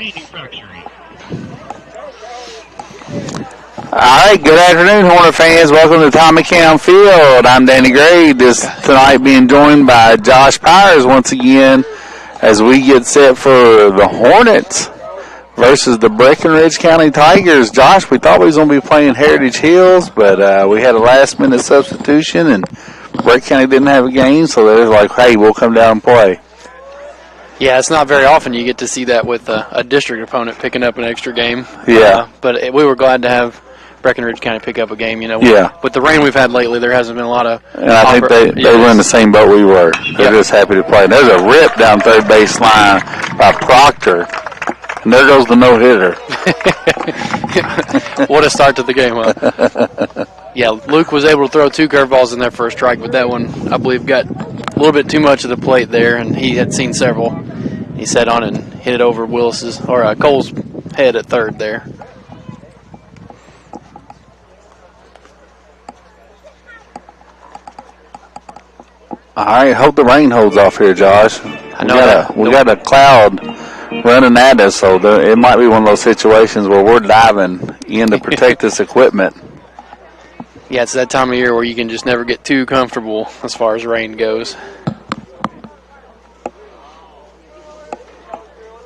All right, good afternoon, Hornet fans. Welcome to Tommy Cam Field. I'm Danny Gray. Tonight being joined by Josh Powers once again as we get set for the Hornets versus the Breckenridge County Tigers. Josh, we thought we was going to be playing Heritage Hills, but we had a last-minute substitution, and Breck County didn't have a game, so they was like, hey, we'll come down and play. Yeah, it's not very often you get to see that with a district opponent picking up an extra game. Yeah. But we were glad to have Breckenridge County pick up a game. You know, yeah. With the rain we've had lately, there hasn't been a lot of. And I think they were in the same boat we were. They're just happy to play. There's a rip down third base line by Proctor, and there goes the no hitter. What a start to the game, huh? Yeah, Luke was able to throw 2 curveballs in there for a strike, but that one I believe got a little bit too much of the plate there, and he had seen several. He sat on and hit it over Cole's head at third there. All right, hope the rain holds off here, Josh. We got a cloud running at us, so it might be one of those situations where we're diving in to protect this equipment. Yeah, it's that time of year where you can just never get too comfortable as far as rain goes.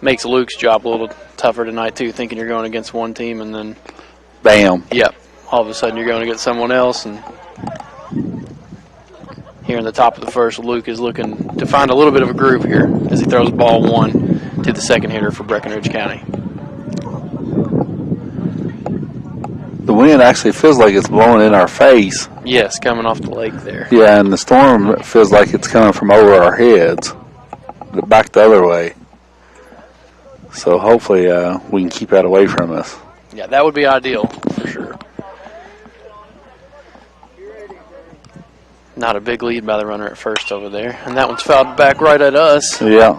Makes Luke's job a little tougher tonight, too, thinking you're going against one team and then... Bam. Yep. All of a sudden you're going against someone else, and... Here in the top of the first, Luke is looking to find a little bit of a groove here as he throws ball 1 to the second hitter for Breckenridge County. The wind actually feels like it's blowing in our face. Yes, coming off the lake there. Yeah, and the storm feels like it's coming from over our heads, back the other way. So hopefully we can keep that away from us. Yeah, that would be ideal for sure. Not a big lead by the runner at first over there. And that one's fouled back right at us. Yeah.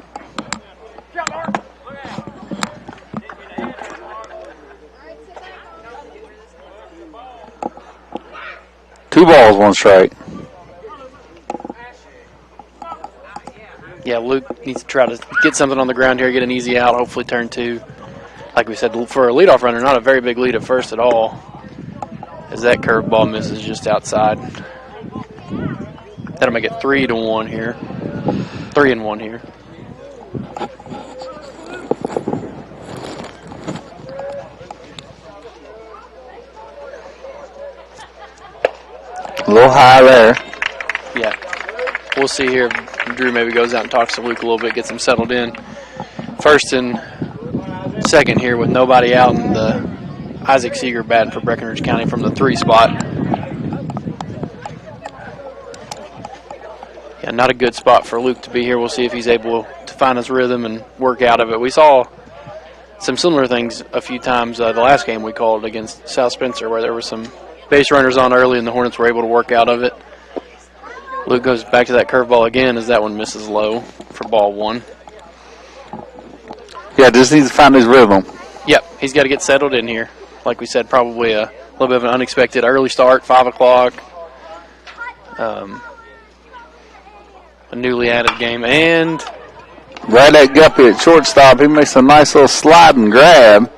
Two balls, 1 strike. Yeah, Luke needs to try to get something on the ground here, get an easy out, hopefully turn 2. Like we said, for a leadoff runner, not a very big lead at first at all, as that curveball misses just outside. That'll make it 3-1 here. 3-1 here. A little high there. Yeah. We'll see here if Drew maybe goes out and talks to Luke a little bit, gets him settled in. First and second here with nobody out, and the Isaac Seeger batting for Breckenridge County from the 3 spot. Yeah, not a good spot for Luke to be here. We'll see if he's able to find his rhythm and work out of it. We saw some similar things a few times the last game we called against South Spencer, where there were some base runners on early and the Hornets were able to work out of it. Luke goes back to that curveball again as that one misses low for ball 1. Yeah, just needs to find his rhythm. Yep, he's got to get settled in here. Like we said, probably a little bit of an unexpected early start, 5 o'clock. A newly added game, and right at Guppy at shortstop, he makes a nice little slide and grab.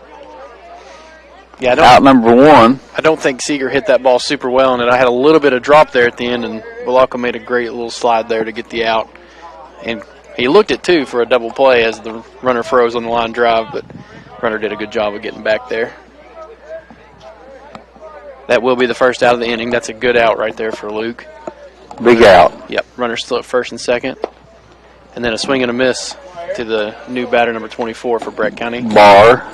Yeah, out number 1. I don't think Seeger hit that ball super well, and I had a little bit of drop there at the end, and Belacco made a great little slide there to get the out. And he looked at 2 for a double play as the runner froze on the line drive, but runner did a good job of getting back there. That will be the first out of the inning. That's a good out right there for Luke. Big out. Yep, runner still at first and second. And then a swing and a miss to the new batter, number 24 for Breck County. Bar.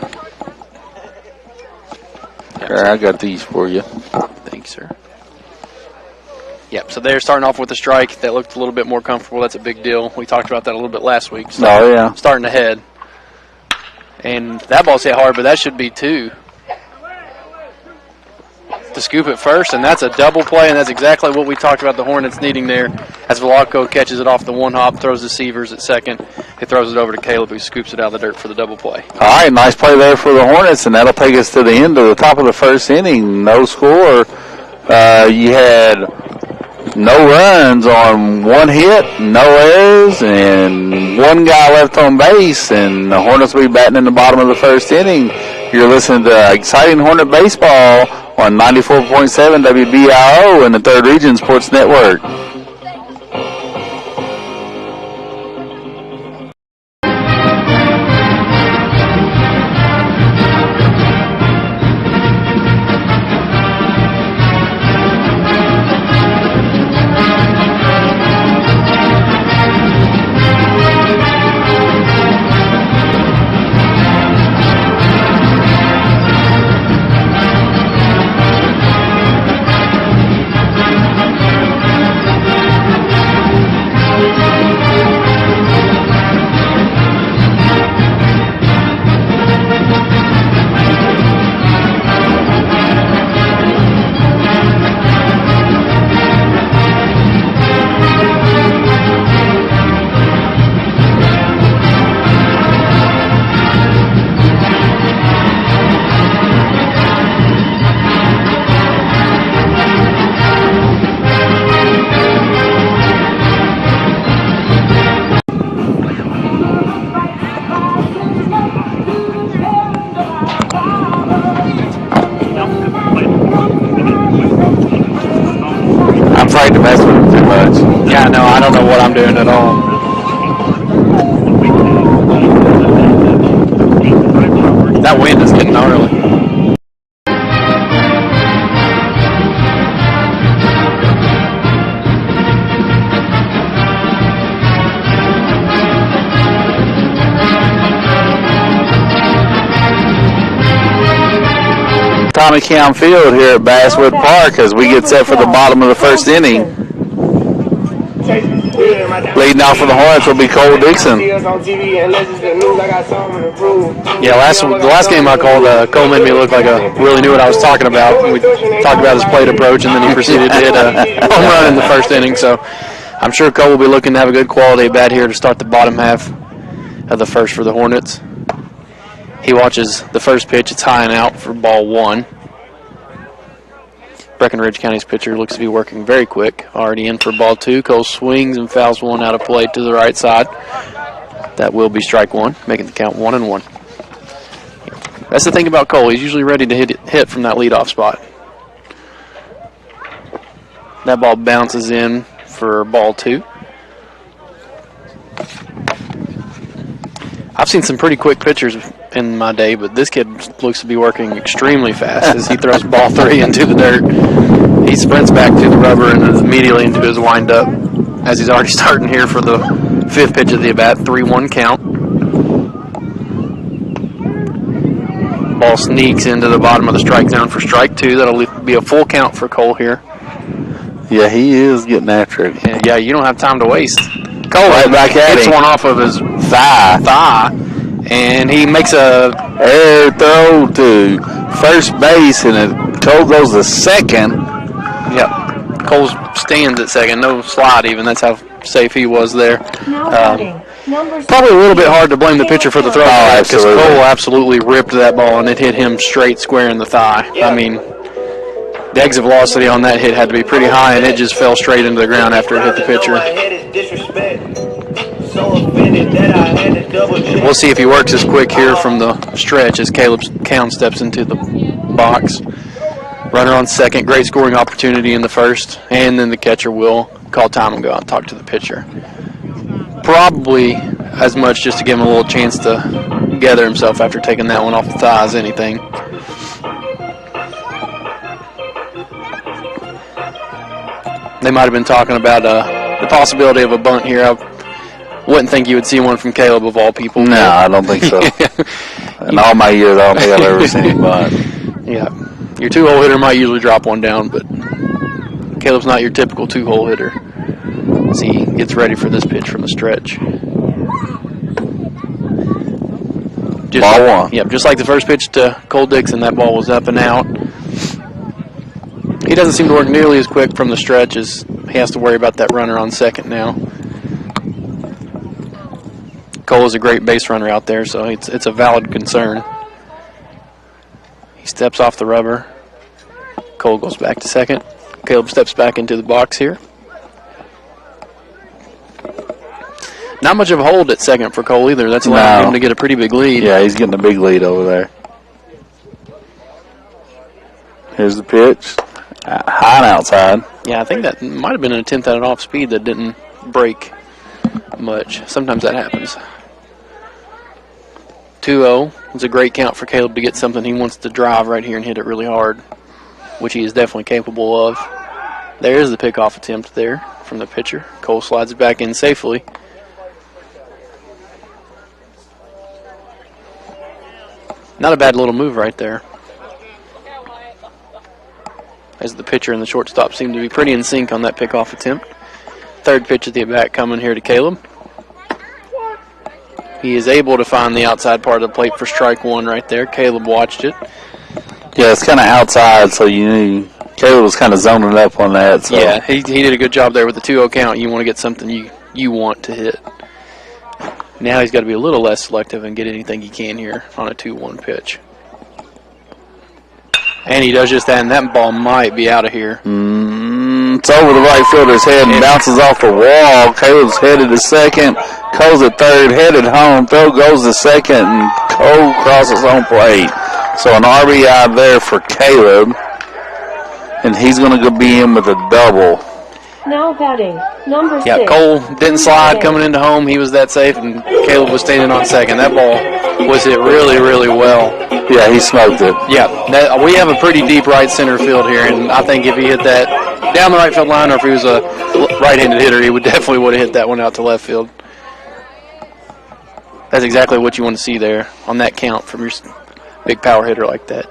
Yep, I got these for you. Thanks, sir. Yep, so they're starting off with a strike that looked a little bit more comfortable. That's a big deal. We talked about that a little bit last week. Oh, yeah. Starting ahead. And that ball's hit hard, but that should be 2. To scoop it first, and that's a double play, and that's exactly what we talked about the Hornets needing there. As Belacco catches it off the 1 hop, throws the Severs at second. He throws it over to Caleb, who scoops it out of the dirt for the double play. All right, nice play there for the Hornets, and that'll take us to the end of the top of the first inning. No score. You had no runs on 1 hit, no errors, and 1 guy left on base, and the Hornets will be batting in the bottom of the first inning. You're listening to exciting Hornet baseball on 94.7 WBIO and the 3rd Region Sports Network. To mess with him too much. Yeah, no, I don't know what I'm doing at all. That wind is getting gnarly. Tommy Cam Field here at Basswood Park as we get set for the bottom of the first inning. Leading off for the Hornets will be Cole Dixon. Yeah, the last game I called, Cole made me look like I really knew what I was talking about. We talked about his plate approach, and then he proceeded to hit a home run in the first inning. So I'm sure Cole will be looking to have a good quality at bat here to start the bottom half of the first for the Hornets. He watches the first pitch. It's high and out for ball 1. Breckenridge County's pitcher looks to be working very quick. Already in for ball 2. Cole swings and fouls one out of play to the right side. That will be strike 1, making the count 1-1. That's the thing about Cole. He's usually ready to hit from that leadoff spot. That ball bounces in for ball 2. I've seen some pretty quick pitchers in my day, but this kid looks to be working extremely fast as he throws ball 3 into the dirt. He sprints back to the rubber and is immediately into his windup as he's already starting here for the 5th pitch of the at-bat, 3-1 count. Ball sneaks into the bottom of the strike zone for strike 2. That'll be a full count for Cole here. Yeah, he is getting after it. Yeah, you don't have time to waste. Cole right back at hits him. One off of his thigh, and he makes a air throw to first base, and Cole goes to second. Yep. Cole stands at second, no slide even. That's how safe he was there. Probably a little bit hard to blame the pitcher for the throw because Cole absolutely ripped that ball, and it hit him straight square in the thigh. I mean, the exit velocity on that hit had to be pretty high, and it just fell straight into the ground after it hit the pitcher. We'll see if he works as quick here from the stretch as Caleb Cowan steps into the box. Runner on second, great scoring opportunity in the first, and then the catcher will call time and go out and talk to the pitcher. Probably as much just to give him a little chance to gather himself after taking that one off the thigh as anything. They might have been talking about the possibility of a bunt here. I wouldn't think you would see one from Caleb of all people. No, I don't think so. In all my years, I don't think I've ever seen him bunt. Yeah. Your 2-hole hitter might usually drop one down, but Caleb's not your typical 2-hole hitter as he gets ready for this pitch from the stretch. Ball 1. Yep, just like the first pitch to Cole Dixon, that ball was up and out. He doesn't seem to work nearly as quick from the stretch as he has to worry about that runner on second now. Cole is a great base runner out there, so it's a valid concern. He steps off the rubber. Cole goes back to second. Caleb steps back into the box here. Not much of a hold at second for Cole either. That's allowing him to get a pretty big lead. Yeah, he's getting a big lead over there. Here's the pitch. High and outside. Yeah, I think that might have been an attempt at an off speed that didn't break much. Sometimes that happens. 2-0. It's a great count for Caleb to get something he wants to drive right here and hit it really hard, which he is definitely capable of. There's the pickoff attempt there from the pitcher. Cole slides it back in safely. Not a bad little move right there. As the pitcher and the shortstop seem to be pretty in sync on that pickoff attempt. Third pitch at the at-bat coming here to Caleb. He is able to find the outside part of the plate for strike one right there. Caleb watched it. Yeah, it's kind of outside, so you knew Caleb was kind of zoning up on that. So. Yeah, he did a good job there with the 2-0 count. You want to get something you want to hit. Now he's got to be a little less selective and get anything he can here on a 2-1 pitch. And he does just that, and that ball might be out of here. It's over the right fielder's head and bounces off the wall. Caleb's headed to second. Cole's at third, headed home. Throw goes to second, and Cole crosses home plate. So an RBI there for Caleb, and he's going to be in with a double. Now batting, number 6. Yeah, Cole didn't slide coming into home. He was that safe, and Caleb was standing on second. That ball was hit really, really well. Yeah, he smoked it. Yeah, we have a pretty deep right center field here, and I think if he hit that down the right field line, or if he was a right-handed hitter, he would definitely would have hit that one out to left field. That's exactly what you want to see there on that count from your big power hitter like that.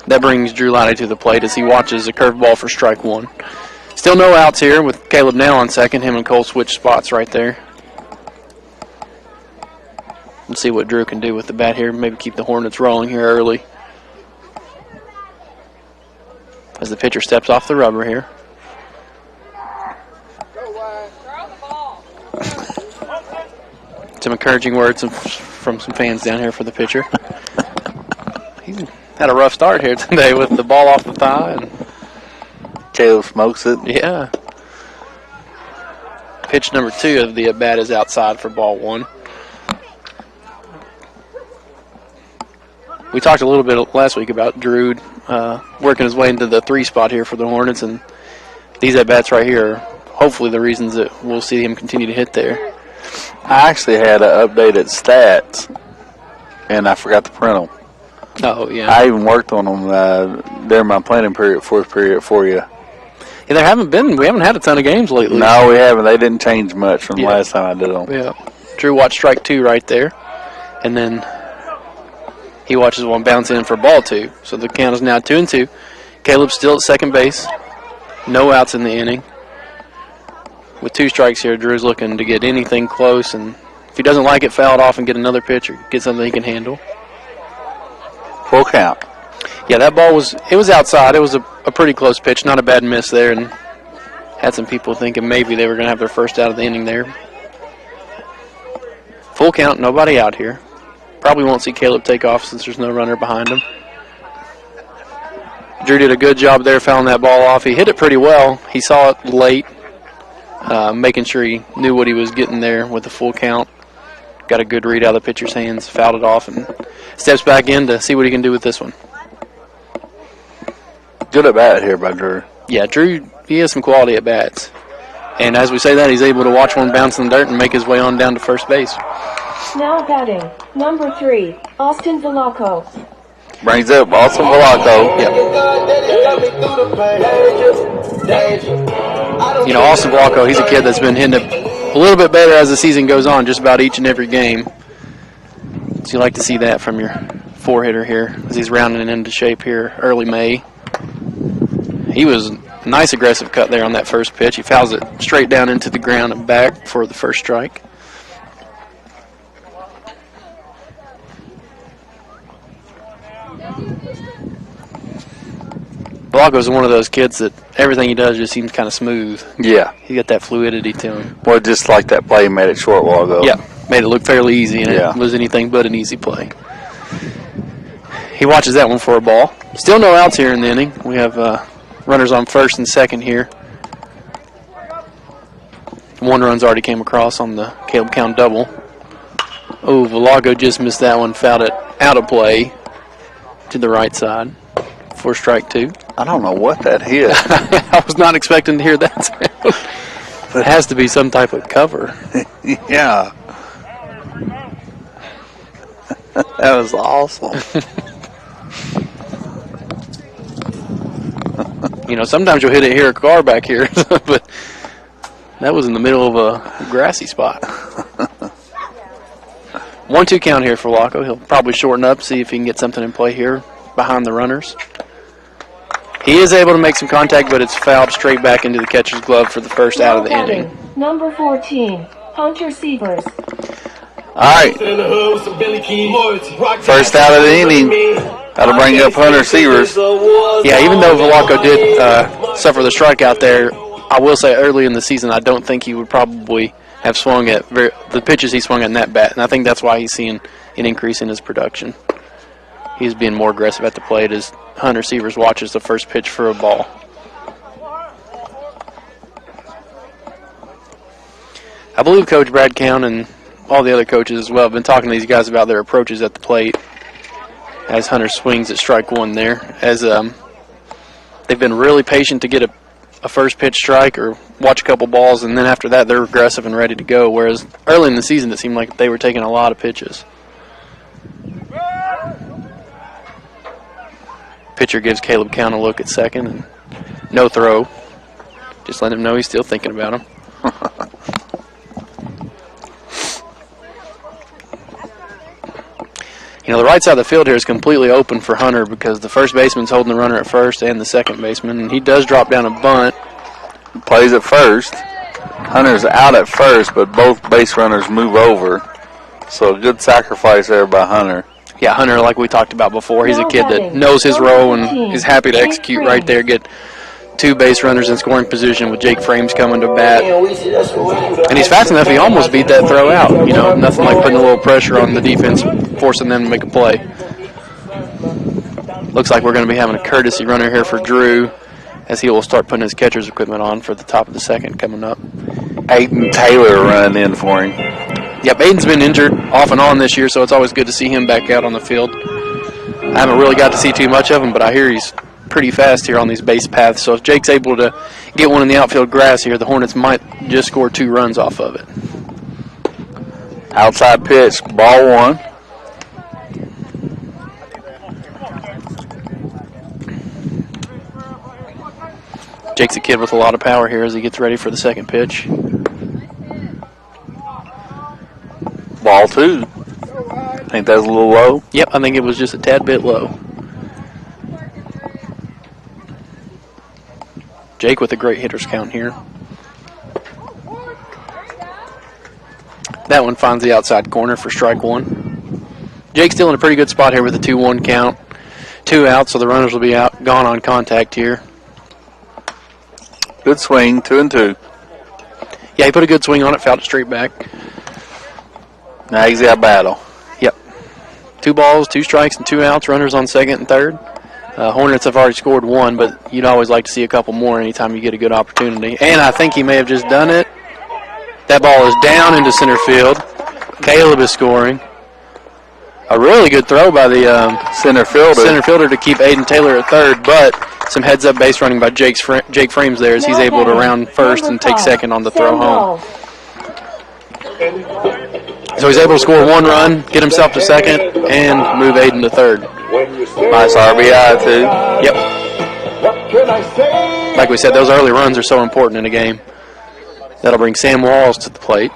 That brings Drew Liney to the plate as he watches a curveball for strike one. Still no outs here with Caleb now on second. Him and Cole switch spots right there. Let's see what Drew can do with the bat here. Maybe keep the Hornets rolling here early. As the pitcher steps off the rubber here. Some encouraging words from some fans down here for the pitcher. He's had a rough start here today with the ball off the thigh. And Caleb smokes it. Yeah. Pitch number 2 of the at-bat is outside for ball 1. We talked a little bit last week about Drew working his way into the 3 spot here for the Hornets, and these at-bats right here are hopefully the reasons that we'll see him continue to hit there. I actually had an updated stats, and I forgot to print them. Oh, yeah. I even worked on them during my planning period, 4th period for you. Yeah, we haven't had a ton of games lately. No, we haven't. They didn't change much from last time I did them. Yeah. Drew watched strike 2 right there, and then he watches one bounce in for ball 2. So the count is now 2-2. Caleb's still at second base. No outs in the inning. With 2 strikes here, Drew's looking to get anything close, and if he doesn't like it, foul it off and get another pitch or get something he can handle. Full count. Yeah, that ball was outside. It was a pretty close pitch, not a bad miss there, and had some people thinking maybe they were going to have their first out of the inning there. Full count, nobody out here. Probably won't see Caleb take off since there's no runner behind him. Drew did a good job there fouling that ball off. He hit it pretty well. He saw it late, making sure he knew what he was getting there with the full count. Got a good read out of the pitcher's hands, fouled it off, and steps back in to see what he can do with this one. Good at bat here by Drew. Yeah, Drew, he has some quality at bats. And as we say that, he's able to watch one bounce in the dirt and make his way on down to first base. Now batting, number 3, Austin Velasco. Brings up Austin Velasco. Yep. You know, Austin Velasco, he's a kid that's been hitting it a little bit better as the season goes on, just about each and every game. So you like to see that from your 4-hitter here as he's rounding into shape here early May. He was a nice aggressive cut there on that first pitch. He fouls it straight down into the ground and back for the first strike. Blanco's one of those kids that everything he does just seems kind of smooth. Yeah. He got that fluidity to him. Well, just like that play he made it short while ago. Yeah, made it look fairly easy, and it was anything but an easy play. He watches that one for a ball. Still no outs here in the inning. We have runners on first and second here. one run's already came across on the Caleb Count double. Oh, Valago just missed that one, fouled it out of play to the right side for strike 2. I don't know what that hit. I was not expecting to hear that sound. It has to be some type of cover. Yeah. That was awesome. Sometimes you'll hit it here, a car back here, but that was in the middle of a grassy spot. 1-2 count here for Valago. He'll probably shorten up, see if he can get something in play here behind the runners. He is able to make some contact, but it's fouled straight back into the catcher's glove for the first out of the inning. Number 14, Hunter Sievers. All right. First out of the inning. That'll bring up Hunter Sievers. Yeah, even though Valaco did suffer the strikeout there, I will say early in the season I don't think he would probably have swung at the pitches he swung at in that bat, and I think that's why he's seeing an increase in his production. He's being more aggressive at the plate as Hunter Sievers watches the first pitch for a ball. I believe Coach Brad Count and all the other coaches as well have been talking to these guys about their approaches at the plate as Hunter swings at strike 1 there. As they've been really patient to get a first pitch strike or watch a couple balls, and then after that they're aggressive and ready to go, whereas early in the season it seemed like they were taking a lot of pitches. Pitcher gives Caleb Count a look at second, and no throw. Just let him know he's still thinking about him. The right side of the field here is completely open for Hunter because the first baseman's holding the runner at first and the second baseman, and he does drop down a bunt. Plays at first. Hunter's out at first, but both base runners move over. So a good sacrifice there by Hunter. Yeah, Hunter, like we talked about before, he's a kid that knows his role and is happy to execute right there, get 2 base runners in scoring position with Jake Frames coming to bat. And he's fast enough, he almost beat that throw out. Nothing like putting a little pressure on the defense, forcing them to make a play. Looks like we're going to be having a courtesy runner here for Drew as he will start putting his catcher's equipment on for the top of the second coming up. Aiden Taylor running in for him. Yep, Aiden's been injured off and on this year, so it's always good to see him back out on the field. I haven't really got to see too much of him, but I hear he's pretty fast here on these base paths. So if Jake's able to get one in the outfield grass here, the Hornets might just score 2 runs off of it. Outside pitch, ball 1. Jake's a kid with a lot of power here as he gets ready for the second pitch. Ball 2. I think that's a little low. Yep, I think it was just a tad bit low. Jake with a great hitter's count here. That one finds the outside corner for strike 1. Jake's still in a pretty good spot here with a 2-1 count. 2 out, so the runners will be gone on contact here. Good swing, 2-2. Yeah, he put a good swing on it, fouled it straight back. Now he's got battle. Yep. 2 balls, 2 strikes, and 2 outs. Runners on second and third. Hornets have already scored 1, but you'd always like to see a couple more anytime you get a good opportunity. And I think he may have just done it. That ball is down into center field. Caleb is scoring. A really good throw by the center fielder to keep Aiden Taylor at third, but some heads-up base running by Jake Frames there as he's able to round first and take second on the throw home. So he's able to score 1 run, get himself to second, and move Aiden to third. Nice RBI, too. Yep. Like we said, those early runs are so important in a game. That'll bring Sam Walls to the plate.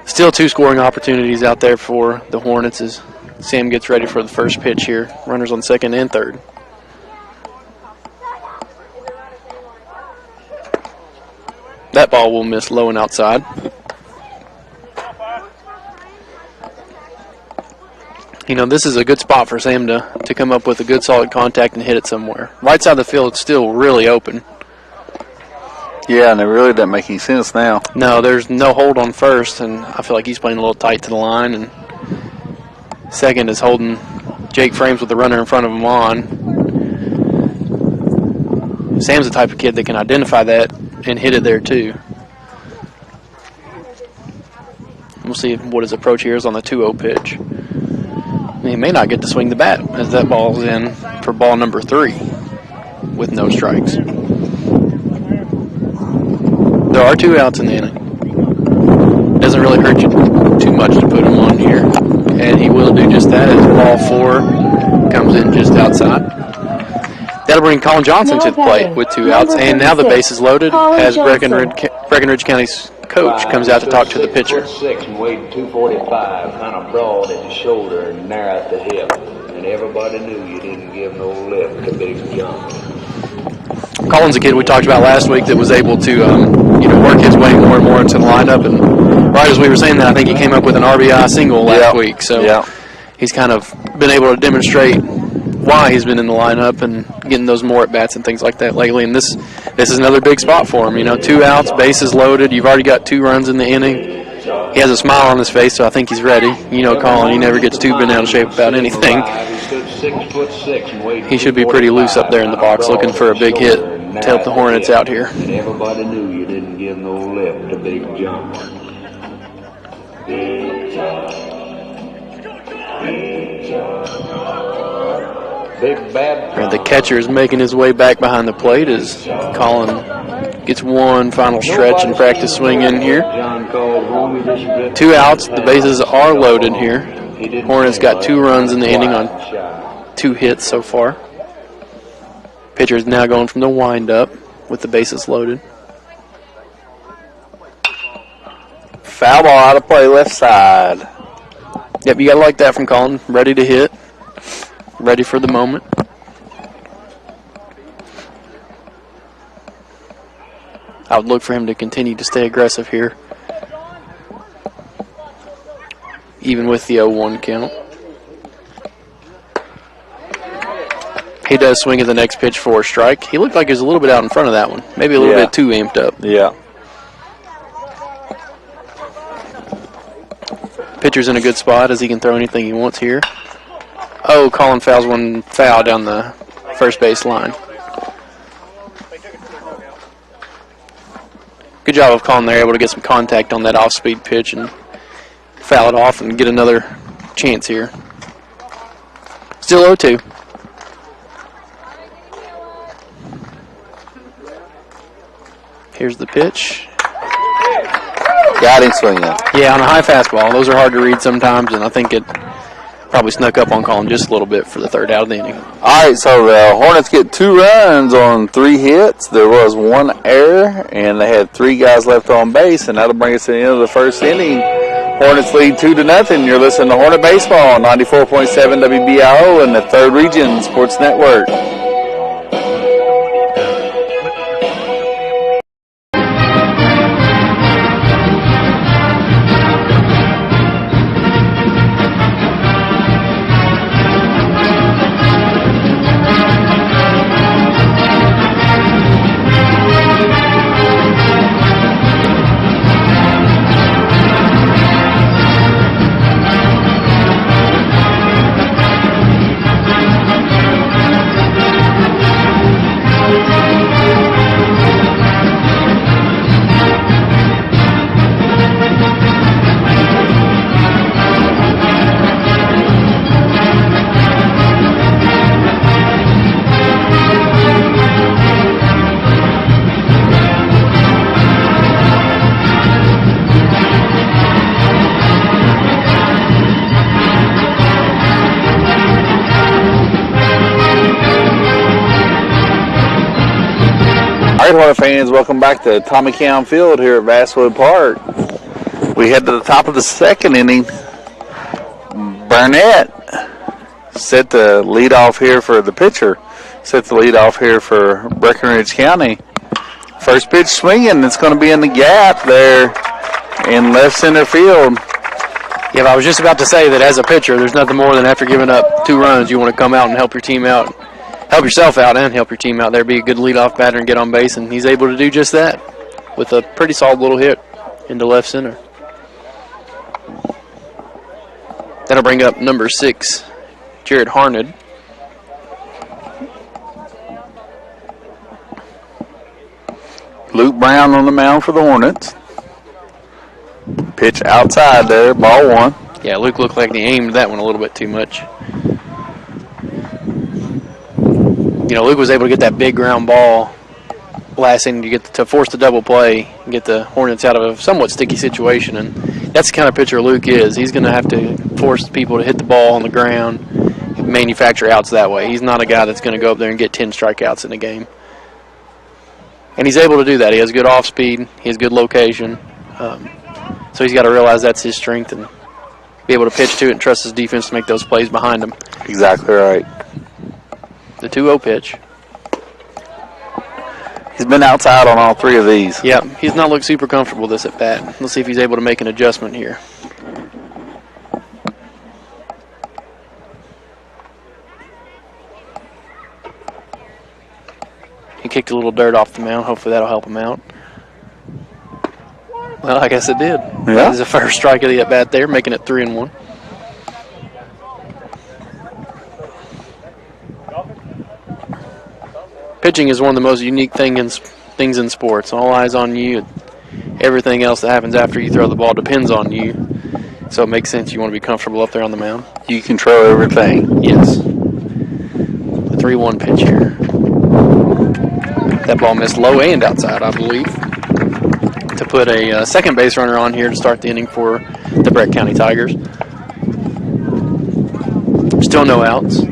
Still 2 scoring opportunities out there for the Hornets as Sam gets ready for the first pitch here. Runners on second and third. That ball will miss low and outside. This is a good spot for Sam to come up with a good solid contact and hit it somewhere. Right side of the field is still really open. Yeah, and it really doesn't make any sense now. No, there's no hold on first, and I feel like he's playing a little tight to the line. And second is holding Jake Frames with the runner in front of him on. Sam's the type of kid that can identify that and hit it there too. We'll see what his approach here is on the 2-0 pitch. He may not get to swing the bat as that ball's in for ball number 3 with no strikes. There are 2 outs in the inning. Doesn't really hurt you too much to put him on here. And he will do just that as ball 4 comes in just outside. That'll bring Colin Johnson to the plate with 2 outs. And now the base is loaded as Breckenridge County's coach comes out to talk to the pitcher. 6 and weighed 245, kind of broad at the shoulder and narrow at the hip. And everybody knew you didn't give no lift to Big John. Colin's a kid we talked about last week that was able to work his way more and more into the lineup. And right as we were saying that, I think he came up with an RBI single last week. So he's kind of been able to demonstrate why he's been in the lineup and getting those more at-bats and things like that lately. And this is another big spot for him. 2 outs, bases loaded. You've already got 2 runs in the inning. He has a smile on his face, so I think he's ready. Colin, he never gets too bent out of shape about anything. He should be pretty loose up there in the box looking for a big hit to help the Hornets out here. And everybody knew you didn't give no lift to Big John. Big John. Big John. Big bad. And the catcher is making his way back behind the plate as Colin gets one final stretch and practice swing in here. 2 outs. The bases are loaded here. Hornets got 2 runs in the inning on 2 hits so far. Pitcher is now going from the windup with the bases loaded. Foul ball out of play, left side. Yep, you got to like that from Colin. Ready to hit. Ready for the moment. I would look for him to continue to stay aggressive here, even with the 0-1 count. He does swing at the next pitch for a strike. He looked like he was a little bit out in front of that one. Maybe a little bit too amped up. Yeah. Pitcher's in a good spot as he can throw anything he wants here. Oh, Colin fouls one foul down the first base line. Good job of Colin there, able to get some contact on that off-speed pitch and foul it off and get another chance here. Still 0-2. Here's the pitch. Got him swinging. Yeah, on a high fastball. Those are hard to read sometimes, and I think it probably snuck up on Colin just a little bit for the 3rd out of the inning. All right, so the Hornets get 2 runs on 3 hits. There was 1 error, and they had 3 guys left on base, and that'll bring us to the end of the 1st inning. Hornets lead 2-0. You're listening to Hornet Baseball on 94.7 WBIO and the 3rd Region Sports Network. Hornet fans, welcome back to Tommy Cowan Field here at Basswood Park. We head to the top of the 2nd inning. Burnett set the lead off here for the pitcher. Set the lead off here for Breckenridge County. First pitch swinging. It's going to be in the gap there in left center field. Yeah, I was just about to say that as a pitcher, there's nothing more than after giving up 2 runs, you want to come out and help your team out. Help yourself out and help your team out there. Be a good leadoff batter and get on base, and he's able to do just that with a pretty solid little hit into left center. That'll bring up number 6, Jared Harned. Luke Brown on the mound for the Hornets. Pitch outside there, ball 1. Yeah, Luke looked like he aimed that one a little bit too much. You know, Luke was able to get that big ground ball last inning to force the double play and get the Hornets out of a somewhat sticky situation, and that's the kind of pitcher Luke is. He's going to have to force people to hit the ball on the ground and manufacture outs that way. He's not a guy that's going to go up there and get 10 strikeouts in a game. And he's able to do that. He has good off speed. He has good location. So he's got to realize that's his strength and be able to pitch to it and trust his defense to make those plays behind him. Exactly right. The 2-0 pitch. He's been outside on all 3 of these. Yeah, he's not looked super comfortable this at bat. Let's see if he's able to make an adjustment here. He kicked a little dirt off the mound. Hopefully that'll help him out. Well, I guess it did. Yeah. That is the first strike of the at bat there, making it 3-1. Pitching is one of the most unique things in sports. All eyes on you. Everything else that happens after you throw the ball depends on you. So it makes sense you want to be comfortable up there on the mound. You control everything. Yes. The 3-1 pitch here. That ball missed low and outside, I believe, to put a second base runner on here to start the inning for the Breck County Tigers. Still no outs.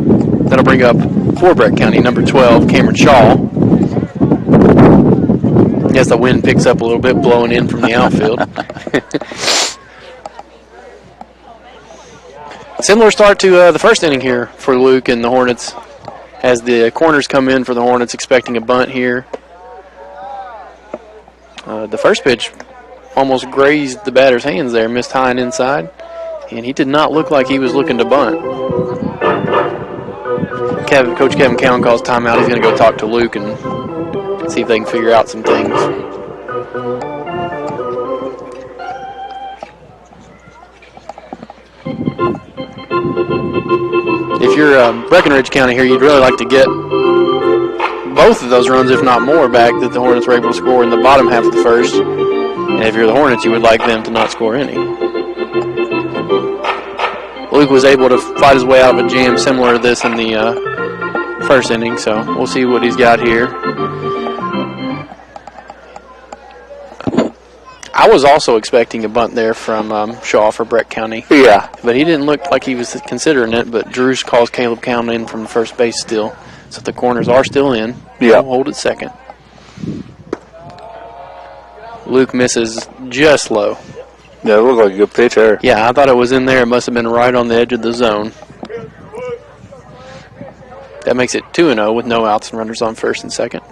That'll bring up for Breck County, number 12, Cameron Shaw. As the wind picks up a little bit, blowing in from the outfield. Similar start to the first inning here for Luke and the Hornets, as the corners come in for the Hornets, expecting a bunt here. The first pitch almost grazed the batter's hands there, missed high and inside, and he did not look like he was looking to bunt. Coach Kevin Cowan calls timeout. He's going to go talk to Luke and see if they can figure out some things. If you're Breckenridge County here, you'd really like to get both of those runs, if not more, back that the Hornets were able to score in the bottom half of the first. And if you're the Hornets, you would like them to not score any. Luke was able to fight his way out of a jam similar to this in the first inning, so we'll see what he's got here. I was also expecting a bunt there from Shaw for Breck County. Yeah. But he didn't look like he was considering it, but Drew calls Caleb Cowan in from first base still. So the corners are still in. Yeah. We'll hold it second. Luke misses just low. Yeah, it looked like a good pitch there. Yeah, I thought it was in there. It must have been right on the edge of the zone. That makes it 2-0 with no outs and runners on first and second.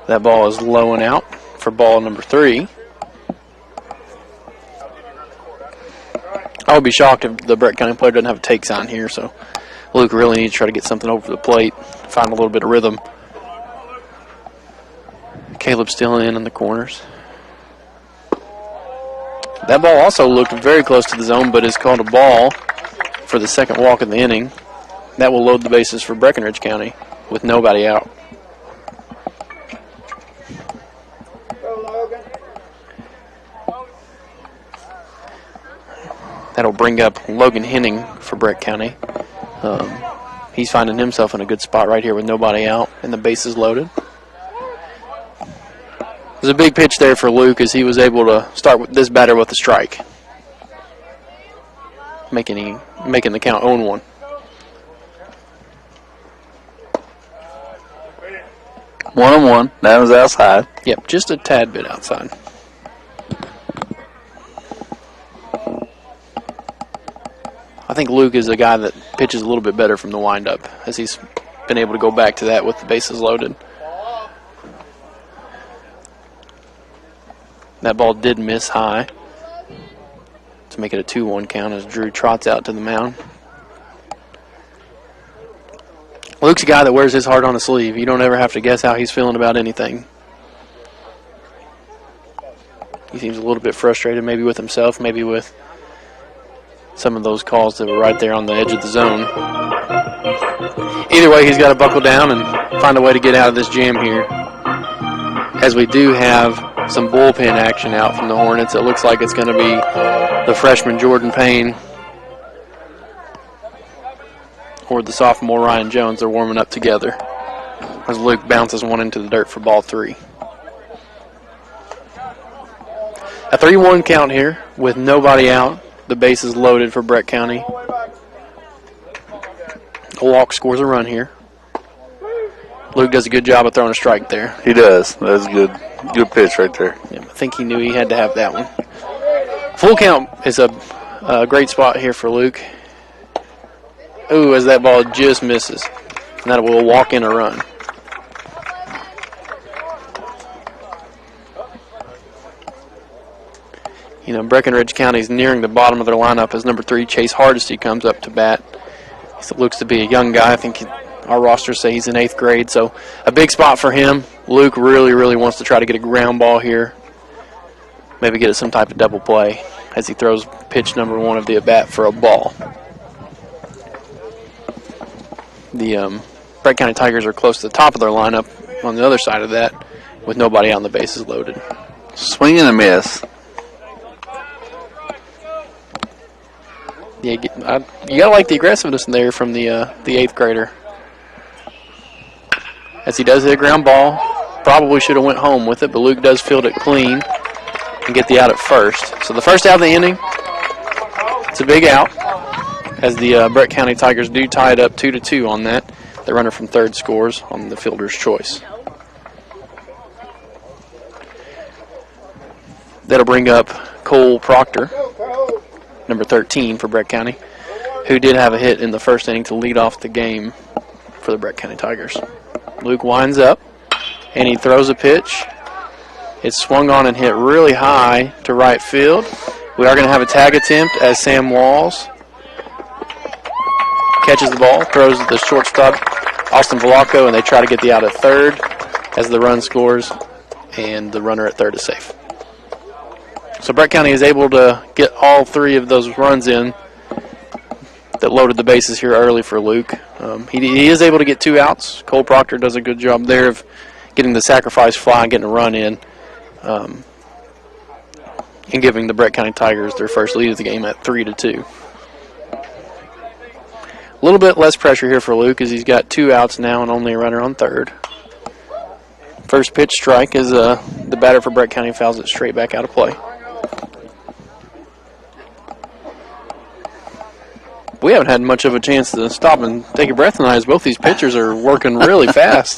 That ball is low and out for ball number 3. I would be shocked if the Breck County player doesn't have a take sign here, so Luke really needs to try to get something over the plate, find a little bit of rhythm. Caleb still in the corners. That ball also looked very close to the zone, but is called a ball for the second walk of the inning. That will load the bases for Breckenridge County with nobody out. That'll bring up Logan Henning for Breck County. He's finding himself in a good spot right here with nobody out and the bases loaded. It was a big pitch there for Luke as he was able to start with this batter with a strike, making the count 0-1. One on one. That was outside. Yep, just a tad bit outside. I think Luke is a guy that pitches a little bit better from the windup, as he's been able to go back to that with the bases loaded. That ball did miss high to make it a 2-1 count as Drew trots out to the mound. Luke's a guy that wears his heart on his sleeve. You don't ever have to guess how he's feeling about anything. He seems a little bit frustrated, maybe with himself, maybe with some of those calls that were right there on the edge of the zone. either way, he's got to buckle down and find a way to get out of this jam here. As we do have some bullpen action out from the Hornets, it looks like it's going to be the freshman Jordan Payne or the sophomore Ryan Jones. They're warming up together as Luke bounces one into the dirt for ball 3. A 3-1 count here with nobody out. The base is loaded for Breck County. Walk scores a run here. Luke does a good job of throwing a strike there. He does. That's a good pitch right there. Yeah, I think he knew he had to have that one. Full count is a great spot here for Luke. Ooh, as that ball just misses. And that will walk in a run. You know, Breckenridge County is nearing the bottom of their lineup as number 3, Chase Hardesty, comes up to bat. He looks to be a young guy. I think our rosters say he's in 8th grade, so a big spot for him. Luke really, really wants to try to get a ground ball here. Maybe get it some type of double play as he throws pitch number 1 of the at-bat for a ball. The Breck County Tigers are close to the top of their lineup on the other side of that with nobody on the bases loaded. Swing and a miss. Yeah, you gotta like the aggressiveness in there from the 8th grader. As he does hit a ground ball, probably should have went home with it, but Luke does field it clean and get the out at first. So the first out of the inning, it's a big out, as the Breck County Tigers do tie it up 2-2 on that. The runner from third scores on the fielder's choice. That'll bring up Cole Proctor, number 13 for Breck County, who did have a hit in the first inning to lead off the game for the Breck County Tigers. Luke winds up, and he throws a pitch. It's swung on and hit really high to right field. We are going to have a tag attempt as Sam Walls catches the ball, throws the shortstop, Austin Velasco, and they try to get the out at third as the run scores, and the runner at third is safe. So Breck County is able to get all 3 of those runs in that loaded the bases here early for Luke. He is able to get 2 outs. Cole Proctor does a good job there of getting the sacrifice fly and getting a run in, and giving the Breck County Tigers their first lead of the game at 3-2. A little bit less pressure here for Luke as he's got 2 outs now and only a runner on third. First pitch strike as the batter for Breck County fouls it straight back out of play. We haven't had much of a chance to stop and take a breath tonight as both these pitchers are working really fast.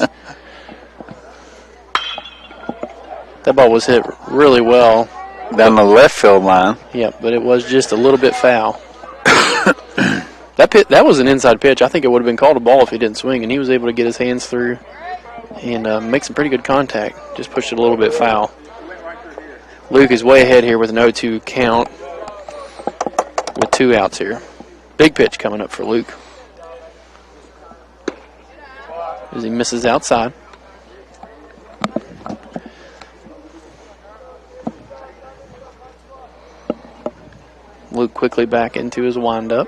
That ball was hit really well. Down the left field line. Yep, but it was just a little bit foul. That was an inside pitch. I think it would have been called a ball if he didn't swing, and he was able to get his hands through and make some pretty good contact. Just pushed it a little bit foul. Luke is way ahead here with an 0-2 count with 2 outs here. Big pitch coming up for Luke as he misses outside. Luke quickly back into his windup.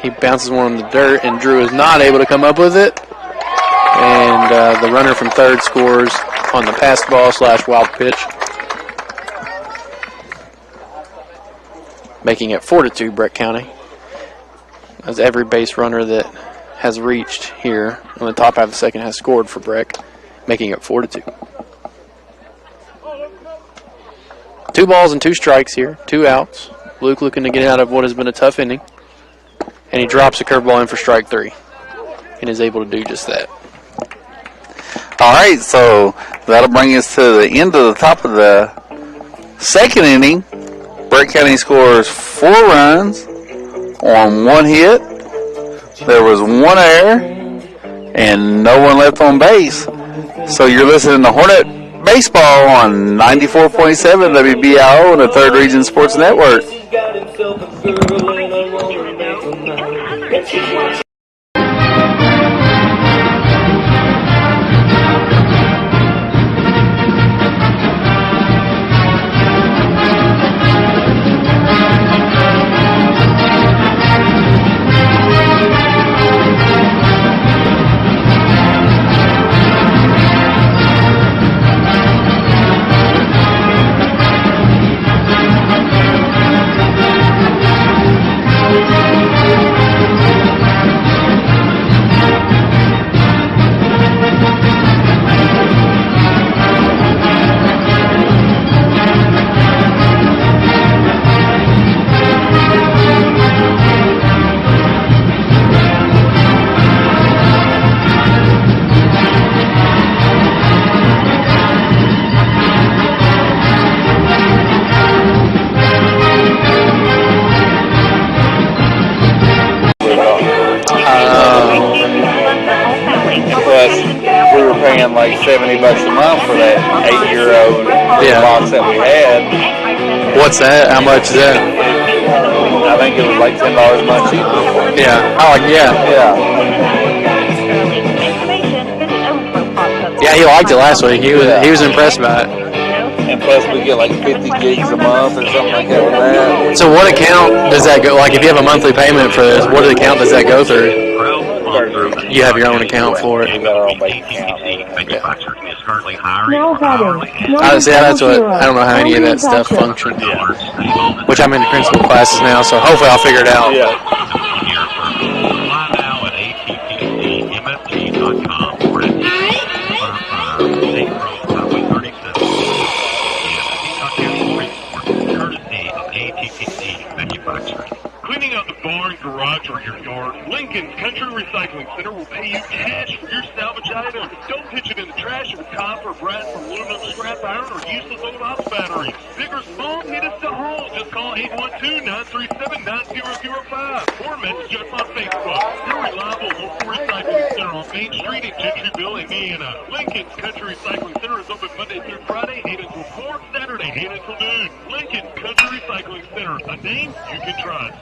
He bounces one in the dirt, and Drew is not able to come up with it. And the runner from third scores on the pass ball / wild pitch, making it 4-2 Breck County, as every base runner that has reached here on the top half of the second has scored for Breck, making it 4-2. 2 balls and 2 strikes here, 2 outs. Luke looking to get out of what has been a tough inning, and he drops a curveball in for strike 3 and is able to do just that. All right, so that'll bring us to the end of the top of the second inning. Breck County scores 4 runs on 1 hit. There was 1 error and no one left on base. So you're listening to Hornet Baseball on 94.7 WBIO and the 3rd Region Sports Network. like $70 a month for that 8-year-old box that we had. What's that? How much is that? I think it was like $10 a month cheaper. Yeah. Oh, yeah. Yeah, he liked it last week. He was impressed by it. And plus we get like 50 gigs a month or something like that with that. So what account does that go? Like if you have a monthly payment for this, what account does that go through? You have your own account for it. We got our own bank account. Now batting. That's what I don't know how any of that stuff functions. Which I'm in the principal classes now, so hopefully I'll figure it out. Cleaning out the barn, garage, or your yard, Lincoln's Country Recycling Center will pay you cash for your salvage items. Don't pitch it in the trash with copper, brass, aluminum, scrap iron, or useless old auto batteries. Big or small, need us to haul. Just call 812-937-9005 or message us on Facebook. Your reliable local recycling center on Main Street in Gentryville, Indiana. Lincoln's Country Recycling Center is open Monday through Friday, 8 until 4, Saturday, 8 until noon. Lincoln Country Recycling Center, a name you can trust.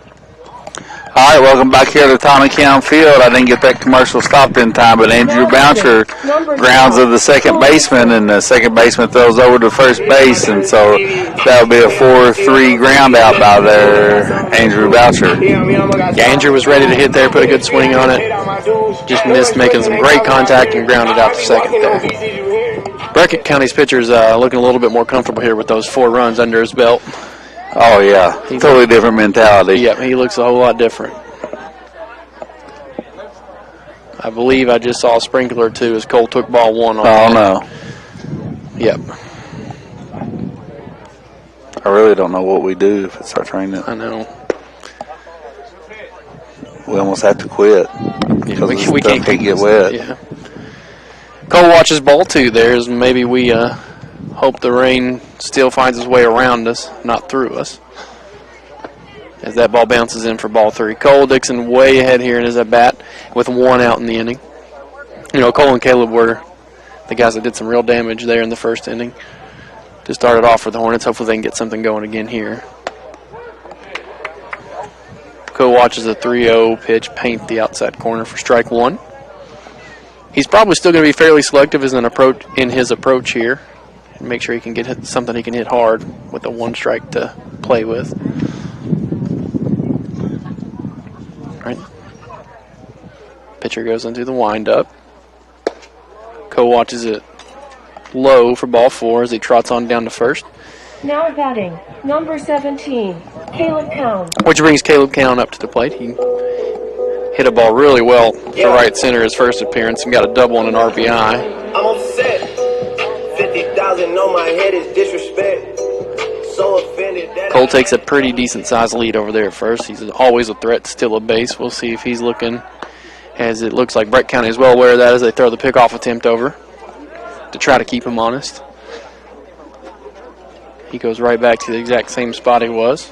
All right, welcome back here to Tommy County Field. I didn't get that commercial stopped in time, but Andrew Bouncer grounds of the second baseman, and the second baseman throws over to first base, and so that would be a 4-3 ground out by there, Andrew Bouncer. Yeah, Andrew was ready to hit there, put a good swing on it. Just missed making some great contact and grounded out to second there. Breck County's pitcher's looking a little bit more comfortable here with those 4 runs under his belt. Oh, yeah. Totally different mentality. Yeah, he looks a whole lot different. I believe I just saw a sprinkler, too, as Cole took ball 1 on Oh, no. Yep. I really don't know what we do if it starts raining. I know. We almost have to quit. Yeah, we can't get wet. Yeah. Cole watches ball 2 there, as maybe we hope the rain still finds its way around us, not through us. As that ball bounces in for ball 3. Cole Dixon way ahead here in his at-bat with 1 out in the inning. You know, Cole and Caleb were the guys that did some real damage there in the first inning to start it off for the Hornets. Hopefully they can get something going again here. Cole watches a 3-0 pitch paint the outside corner for strike 1. He's probably still going to be fairly selective in his approach here. Make sure he can get something he can hit hard with a 1 strike to play with. All right. Pitcher goes into the windup. Cole watches it low for ball 4 as he trots on down to first. Now batting, number 17, Caleb Cowan. Which brings Caleb Cowan up to the plate. He hit a ball really well to right center his first appearance and got a double and an RBI. I'm upset. 50,000 on my head is disrespect. So offended that Cole takes a pretty decent sized lead over there at first. He's always a threat to steal a base. We'll see if he's looking, as it looks like Breck County is well aware of that as they throw the pickoff attempt over to try to keep him honest. He goes right back to the exact same spot he was.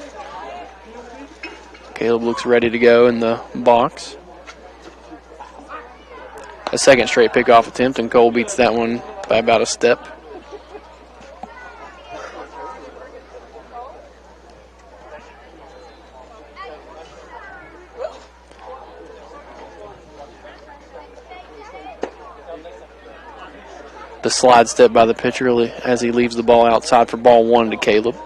Caleb looks ready to go in the box. A second straight pickoff attempt, and Cole beats that one by about a step. The slide step by the pitcher as he leaves the ball outside for ball 1 to Caleb.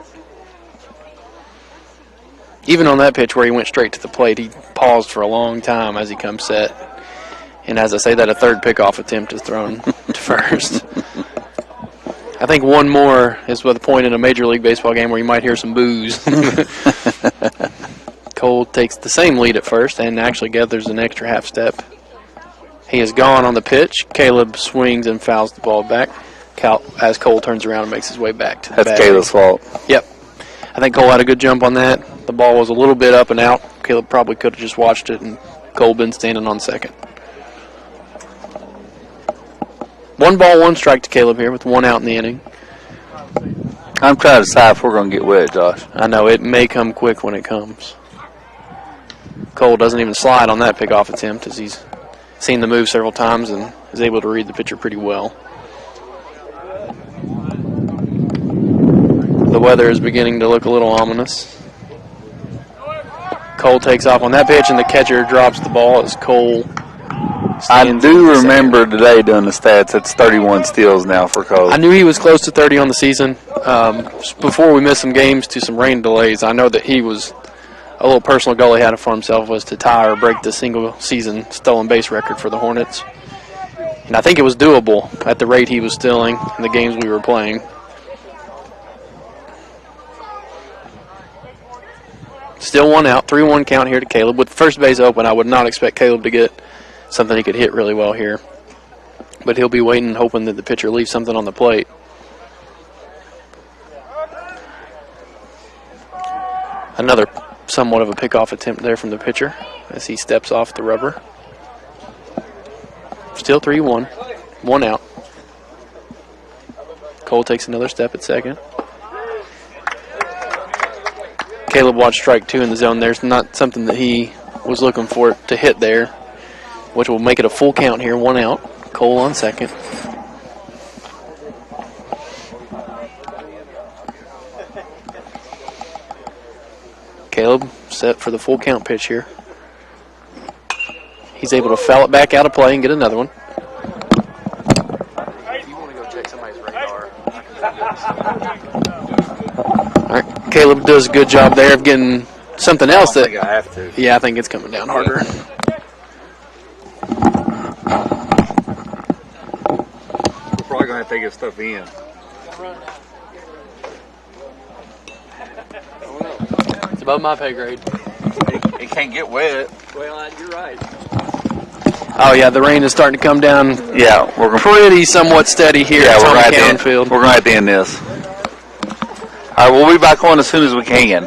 Even on that pitch where he went straight to the plate, he paused for a long time as he comes set. And as I say that, a third pickoff attempt is thrown to first. I think one more is the point in a Major League Baseball game where you might hear some boos. Cole takes the same lead at first and actually gathers an extra half step. He is gone on the pitch. Caleb swings and fouls the ball back as Cole turns around and makes his way back to the That's battery. Caleb's fault. Yep. I think Cole had a good jump on that. The ball was a little bit up and out. Caleb probably could have just watched it, and Cole been standing on second. 1 ball, 1 strike to Caleb here with 1 out in the inning. I'm trying to decide if we're going to get wet, Josh. I know, it may come quick when it comes. Cole doesn't even slide on that pickoff attempt as he's seen the move several times and is able to read the pitcher pretty well. weather is beginning to look a little ominous. Cole takes off on that pitch, and the catcher drops the ball as Cole I stands do in the remember center. today doing the stats. It's 31 steals now for Cole. I knew he was close to 30 on the season. Before we missed some games to some rain delays, I know that he was a little personal goal he had for himself was to tie or break the single-season stolen base record for the Hornets. And I think it was doable at the rate he was stealing in the games we were playing. Still one out, 3-1 count here to Caleb. With first base open, I would not expect Caleb to get something he could hit really well here. But he'll be waiting, hoping that the pitcher leaves something on the plate. Another somewhat of a pickoff attempt there from the pitcher as he steps off the rubber. Still 3-1, one out. Cole takes another step at second. Caleb watched strike 2 in the zone. There's not something that he was looking for to hit there, which will make it a full count here, one out. Cole on second. Caleb set for the full count pitch here. He's able to foul it back out of play and get another one. If you want to go check somebody's radar. All right, Caleb does a good job there of getting something else that. I have to. Yeah, I think it's coming down harder. We're probably going to have to take his stuff in. It's above my pay grade. It can't get wet. Well, you're right. Oh, yeah, the rain is starting to come down. Yeah, we're going Pretty somewhat steady here at Tommy Cowan Field. We're going to have to end this. All right, we'll be back on as soon as we can.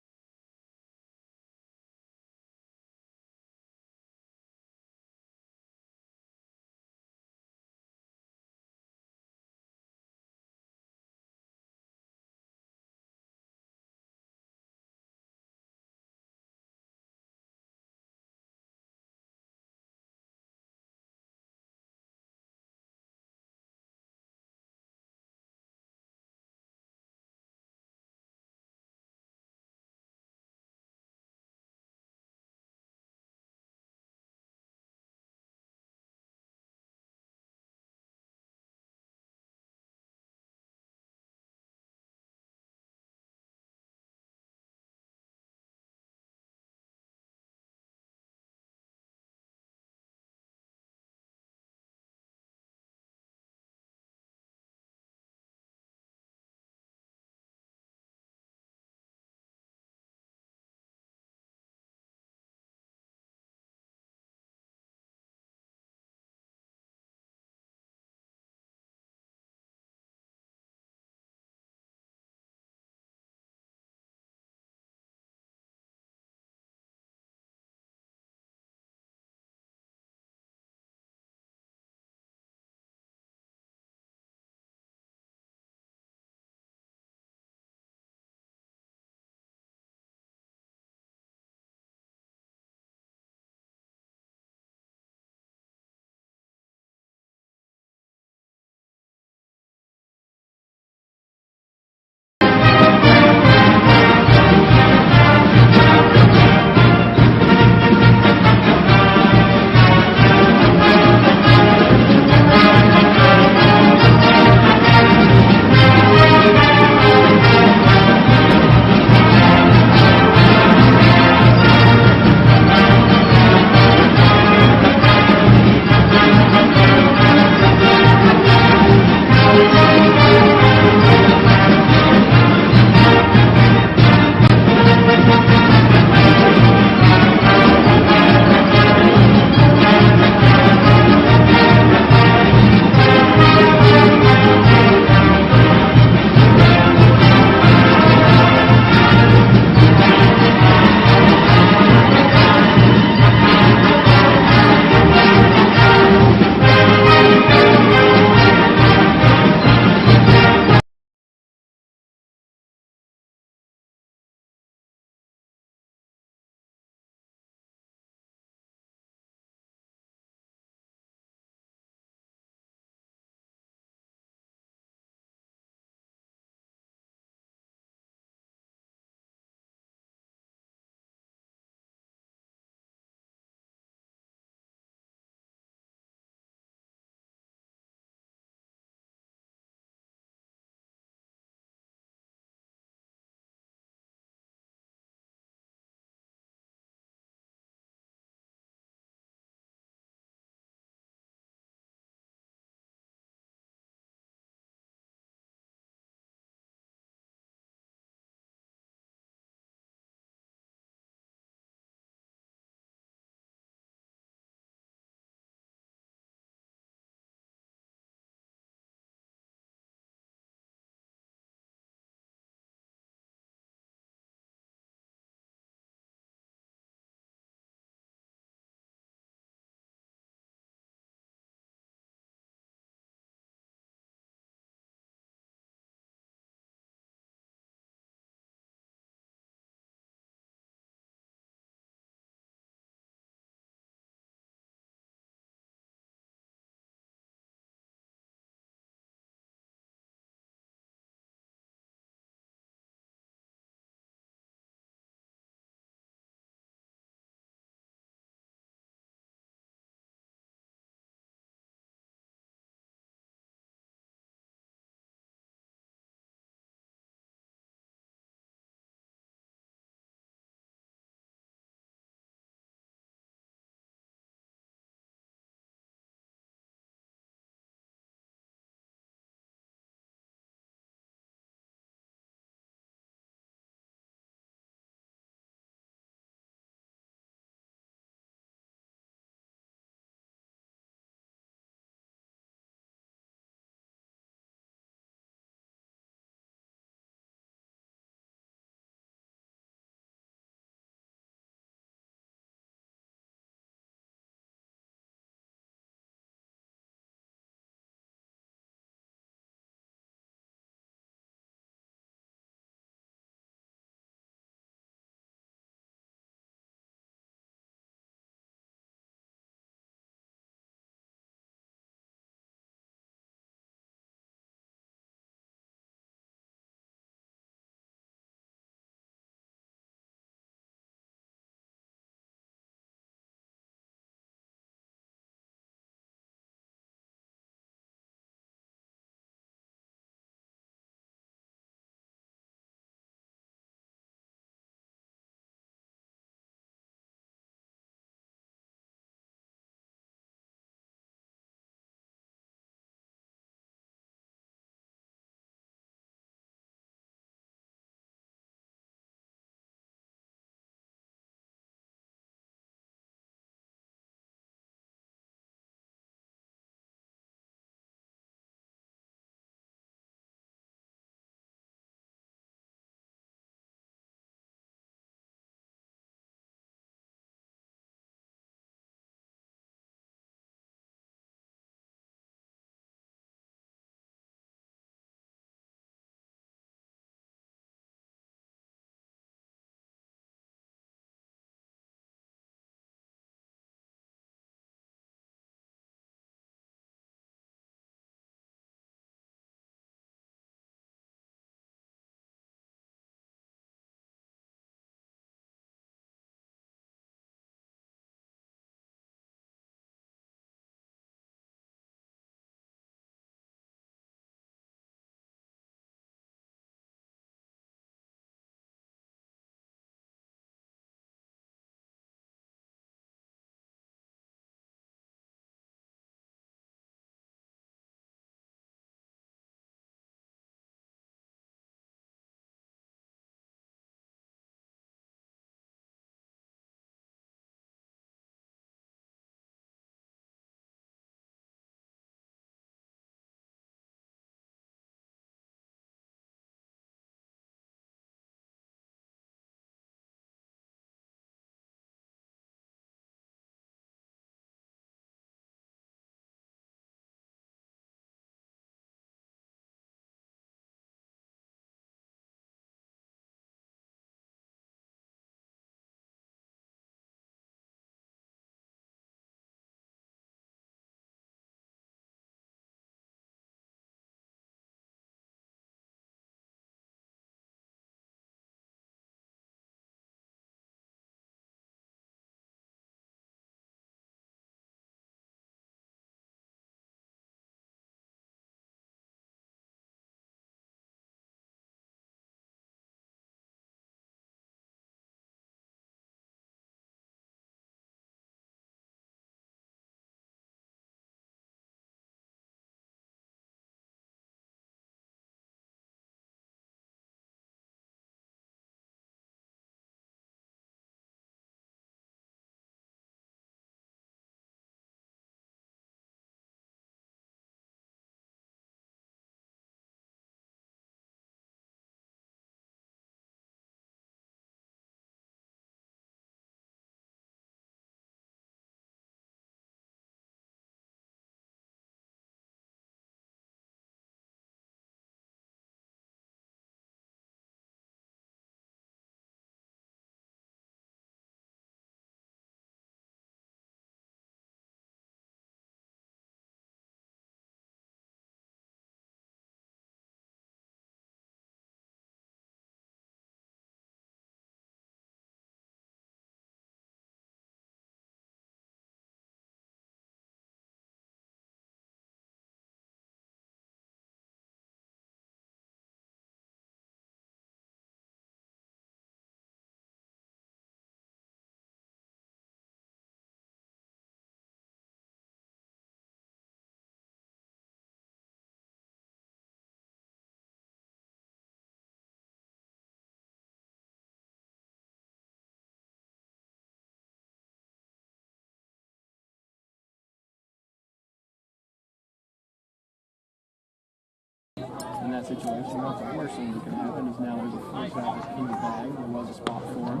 that situation. Not the worst thing that could happen is now there's a free traffic in the bag. There was a spot for him.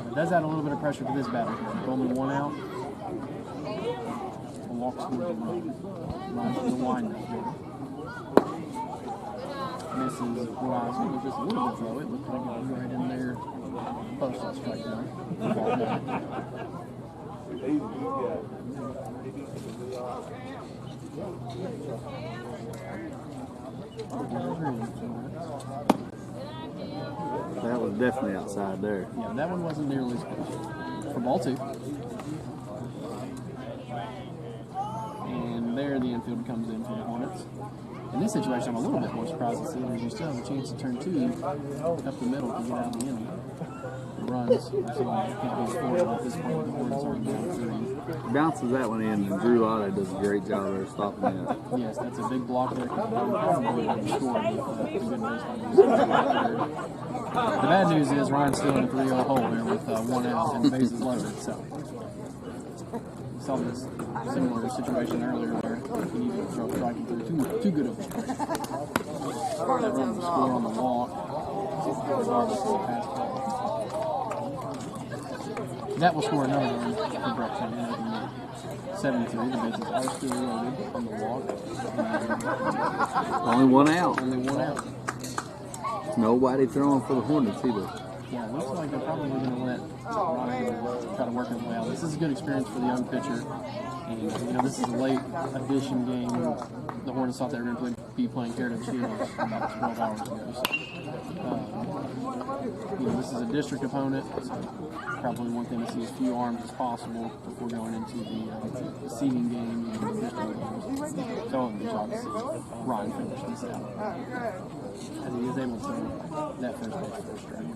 It does add a little bit of pressure to this batter here. With only one out, a walk towards the run. Run to the windup here. Misses Rise. It was just a little bit low. It looked like it was right in there. Post that strike zone. That was definitely outside there. Yeah, that one wasn't nearly as close. For ball 2. And there the infield comes in for the Hornets. In this situation, I'm a little bit more surprised to see that you still have a chance to turn 2 up the middle to get out of the inning. The runs, so can't be scored at this point. The Hornets are down 3. Bounces that one in, and Drew Lotta does a great job there stopping that. Yes, that's a big block there. Probably would have scored if the good news. The bad news is Ryan's still in a 3-0 hole there with 1 out and bases loaded. So we saw this similar situation earlier where he needed to throw striking through too good of a strike. That run will score on the walk, regardless of the pass ball. That will score another run for Breck. 73. The bases are still loaded on the walk. Only 1 out. Only 1 out. Nobody throwing for the Hornets either. Yeah, it looks like they're probably going to let Ryan try to work his way out. This is a good experience for the young pitcher. And, this is a late addition game. The Hornets thought they were going to be playing Heritage Field about 12 hours ago. So, this is a district opponent. So probably want them to see as few arms as possible before going into the seeding game and the district games. So I'm excited to see Ryan finish this out. As he is able to that first pitch for a strike.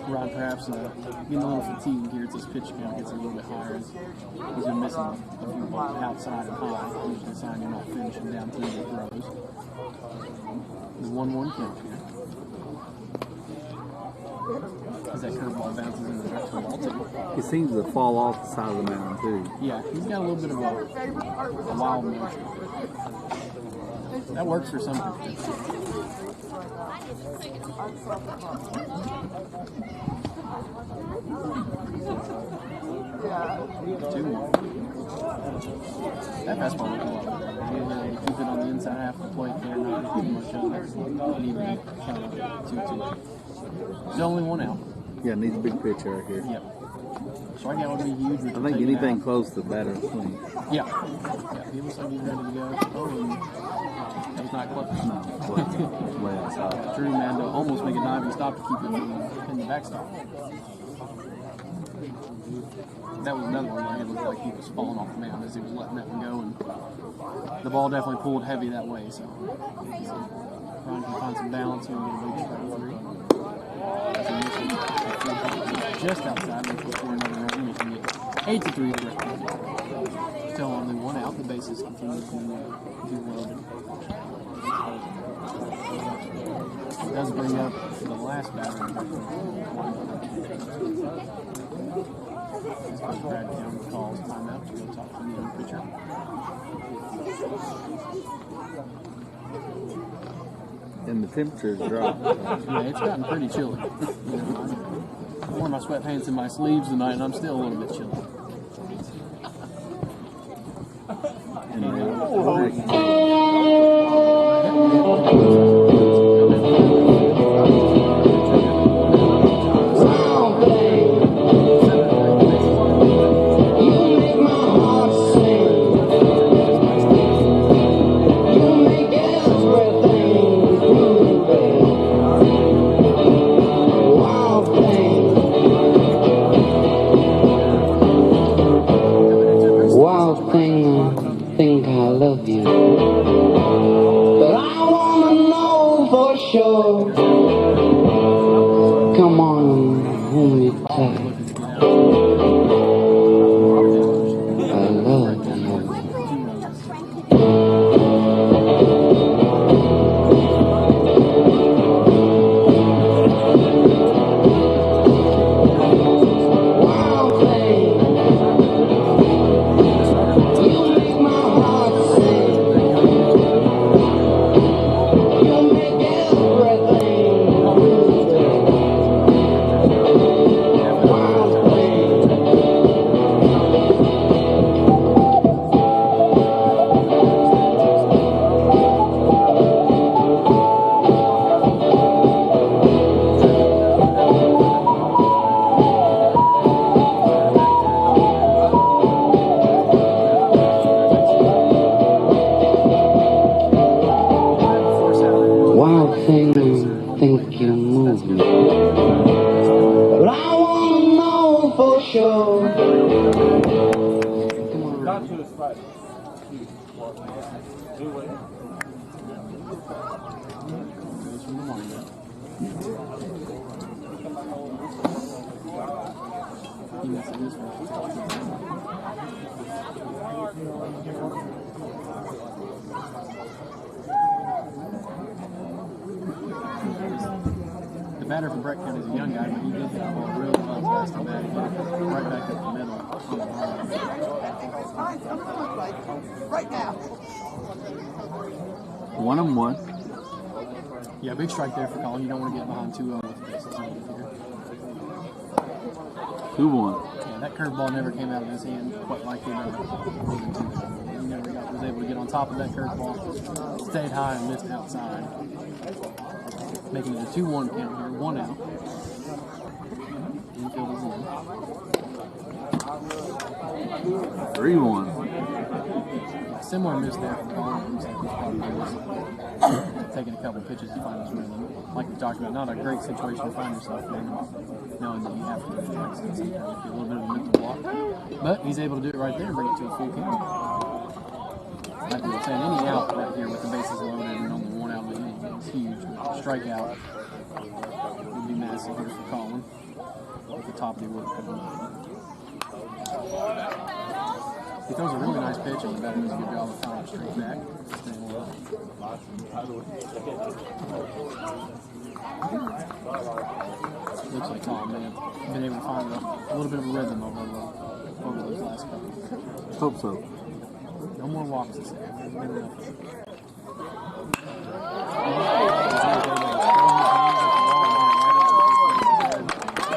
Ryan perhaps getting a little fatigued here as this pitch count gets a little bit higher. He's been missing a few balls outside and high. Usually a sign you're not finishing down through the throws. The 1-1 count here. As that curveball bounces in the next ball too. He seems to fall off the side of the mound too. Yeah, he's got a little bit of a wild motion. That works for some pitchers. That fastball looked a lot better. Keep it on the inside half of the plate there, not getting much of it. And even 2-2. There's only 1 out. Yeah, needs a big pitch right here. Yep. Strikeout would be huge. I think anything close to batter swing. Yeah. He looks like he's ready to go. Oh, and that was not close. No, way outside. Drew man to almost make a diving stop to keep it in the backstop. That was another one where it looked like he was falling off the mound as he was letting that one go, and the ball definitely pulled heavy that way. So Ryan can find some balance here and get a big strike 3. Just outside, which will score another run, making it 8-3. Still only 1 out. The bases continue to be loaded. It does bring up the last batter. As Coach Brad County calls timeout to go talk to the young pitcher. And the temperature's dropped. Yeah, it's gotten pretty chilly. I wore my sweatpants and my sleeves tonight, and I'm still a little bit chilly. Think I love you, but I wanna know for sure. Come on, hold me tight. I love you. Wow. sure. The batter for Breck County is a young guy, but he did hit the ball really well last time out. He hit it right back up the middle on the line. Right now. 1-1. Yeah, big strike there for Colin. You don't want to get behind 2-0 with the bases loaded here. 2-1. Yeah, that curveball never came out of his hand quite like he never was able to get on top of that curveball. Stayed high and missed outside. Making it a 2-1 count here, 1 out. Infield is in. 3-1. Similar miss there from Colin. Looks like he's probably taking a couple pitches to find his rhythm. Like we talked about, not a great situation to find yourself in, knowing that you have to do it like sometimes it can be a little bit of a mental block. But he's able to do it right there and bring it to a full count. Like we were saying, any out right here with the bases loaded and only 1 out of the inning is huge. Strikeout would be massive here for Colin. At the top of the order coming up. He throws a really nice pitch, and the batter does a good job of throwing it straight back. Looks like Colin may have been able to find a little bit of a rhythm over those last couple. Hope so. No more walks this year.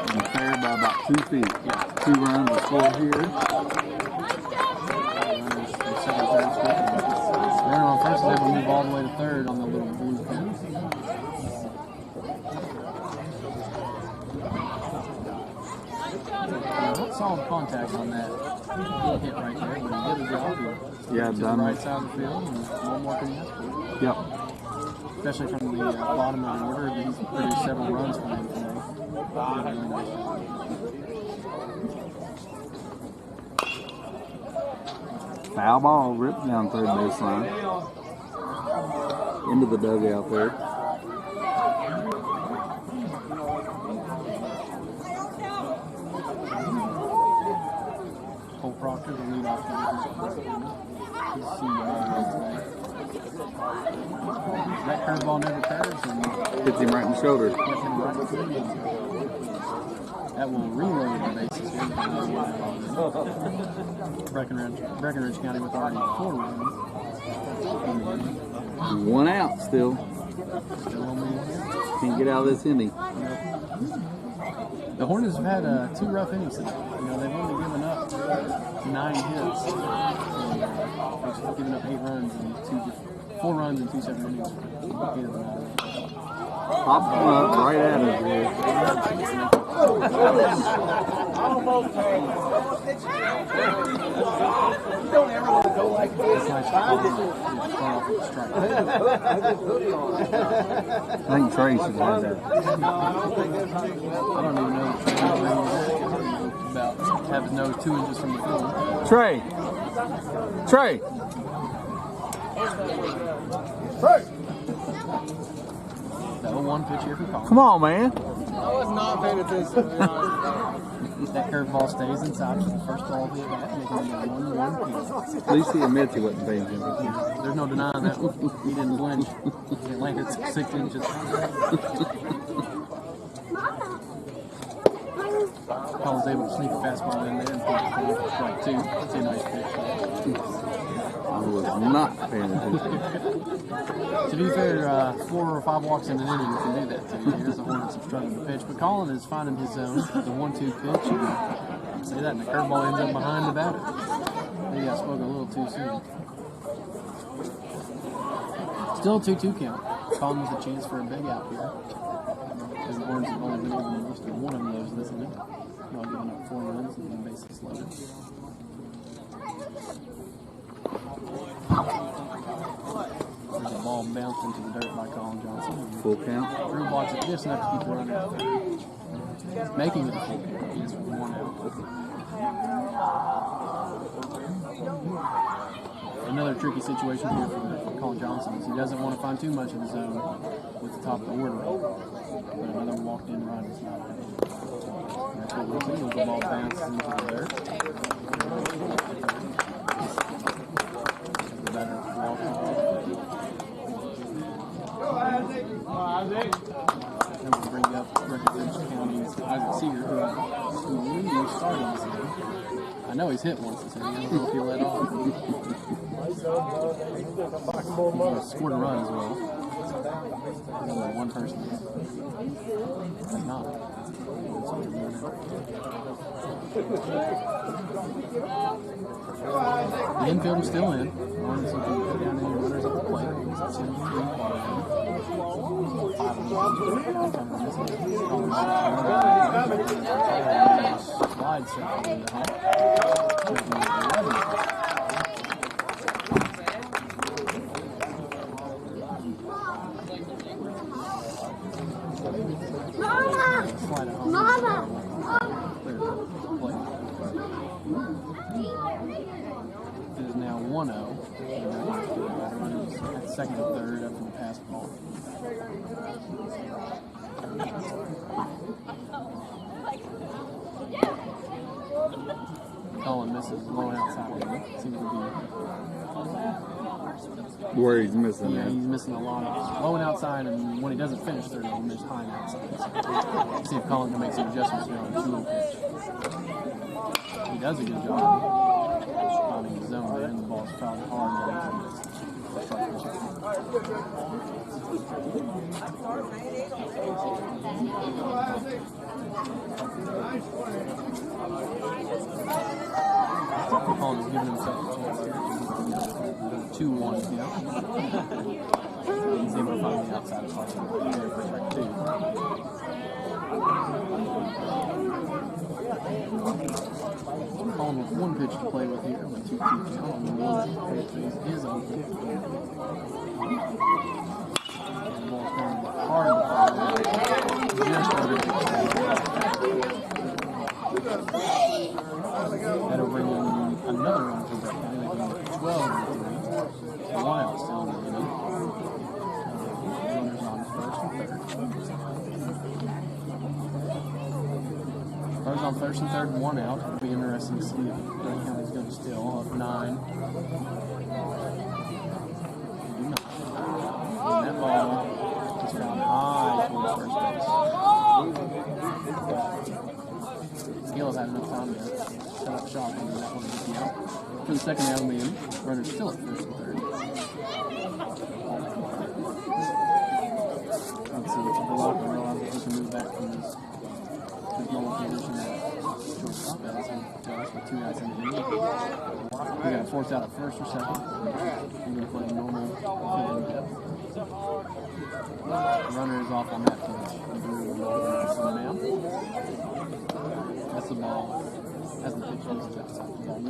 And carried by about 2 feet. Yeah. 2 runs to score here. Runner on first is able to move all the way to third on the little blue pin. Solid contact on that hit right there, but he did a job. Yeah, to the right side of the field, and one more can he ask for. Yep. Especially from the bottom of the order, he's produced several runs for him today. Really nice job. Foul ball ripped down third baseline. Into the dugout there. Cole Proctor, the leadoff hitter. He's seen the ball today. That curveball never curves, and Hits him right in the shoulder. hit him right in the field. That will reload the bases here. Breckenridge County with already 4 runs. 1 out still. Still on the Can't get out of this inning. The Hornets have had 2 rough innings today. They've only given up 9 hits. They've given up 8 runs and 4 runs in 2 separate innings. Pop him up right at us here. You don't ever want to go like this. I think Trey should have that. I don't even know about having his nose 2 inches from the field. Trey! That 0-1 pitch here for Colin. Come on, man. I was not paying attention. That curveball stays inside for the first ball hit back, making it a 1-1 pitch. At least he admits he wasn't paying attention. There's no denying that one. He didn't flinch. It landed 6 inches. Colin's able to sneak a fastball in there and put it strike 2. It's a nice pitch. I was not paying attention. To be fair, 4 or 5 walks in an inning can do that too. Here's the Hornets have struggled to pitch, but Colin is finding his zone. The 1-2 pitch, and say that, and the curveball ends up behind the batter. Maybe I spoke a little too soon. Still a 2-2 count. Colin has a chance for a big out here. Because the Hornets have only been able to most of one of those this inning, while giving up 4 runs and the bases loaded. There's a ball bounced into the dirt by Colin Johnson. Full count. Drew blocks it just enough to keep the runner out there. Making it a full count. He is 1 out. tricky situation here for Colin Johnson. He doesn't want to find too much of the zone with the top of the order. But another walked-in run is not happening. That's what we'll see as the ball bounces into there. Better walk off. And we'll bring up Breckenridge County's Isaac Seeger, who really started this game. I know he's hit once this inning. I don't know if he let off. He scored a run as well. There's only one person here. That's not. The infield is still in. Lawrence can put down any runners at the plate. It's 2-3 slide section in the home. Mama! It is now 1-0. At second and third after the pass ball. Colin misses low outside. Seems to be where he's missing. Yeah, he's missing a lot of low and outside, and when he doesn't finish third, he'll miss high and outside. So, see if Colin can make some adjustments here on the two pitch. He does a good job finding the zone there, and the ball's fouled hard. Colin is giving himself a chance here. 2-1 now. He's able to find the outside of Colin there for strike 2. Colin with one pitch to play with here with 2-2 count on the one base is open. And the ball's going hard to play. Just over the that'll bring in another run for Breck. They can make 12 and 3. 1 out still in the inning. Runners on first and third. Runners on first and third, 1 out. It'll be interesting to see if Breck County's going to still up 9. They do not. And that ball is found high towards first base. Gill's had enough time to set up shop and that one to be out. For the second out of the inning, runner's still at first and third. Let's see, it's a block and realize that he can move back from his normal position at shortstop as with 2 outs in the inning. We got a force out at first or second. We're going to play normal field depth. The runner is off on that pitch. Now. That's the ball. As the pitch moves outside. Ball 1.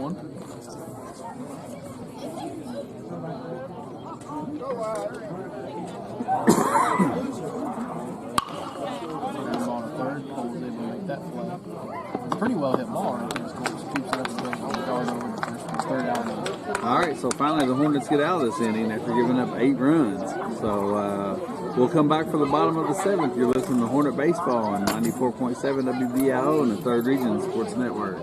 Ball to third. Cole was able to make that play. It's a pretty well hit ball right there. Cole just keeps it up and goes on the guard over to first. Third out. All right, so finally the Hornets get out of this inning after giving up 8 runs. So we'll come back for the bottom of the 7th. You're listening to Hornet Baseball on 94.7 WBIO and the 3rd Region Sports Network.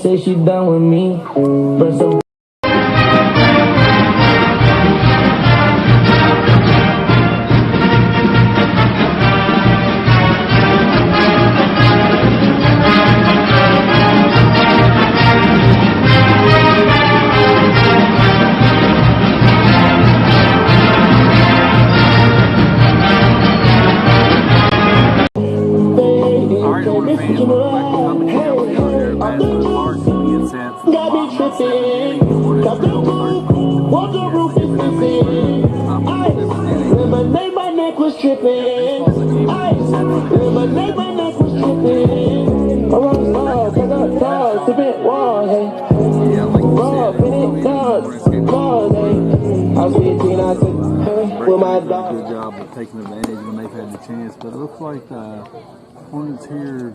say she done with me. But some good job of taking advantage when they've had the chance, but it looks like Hornets here,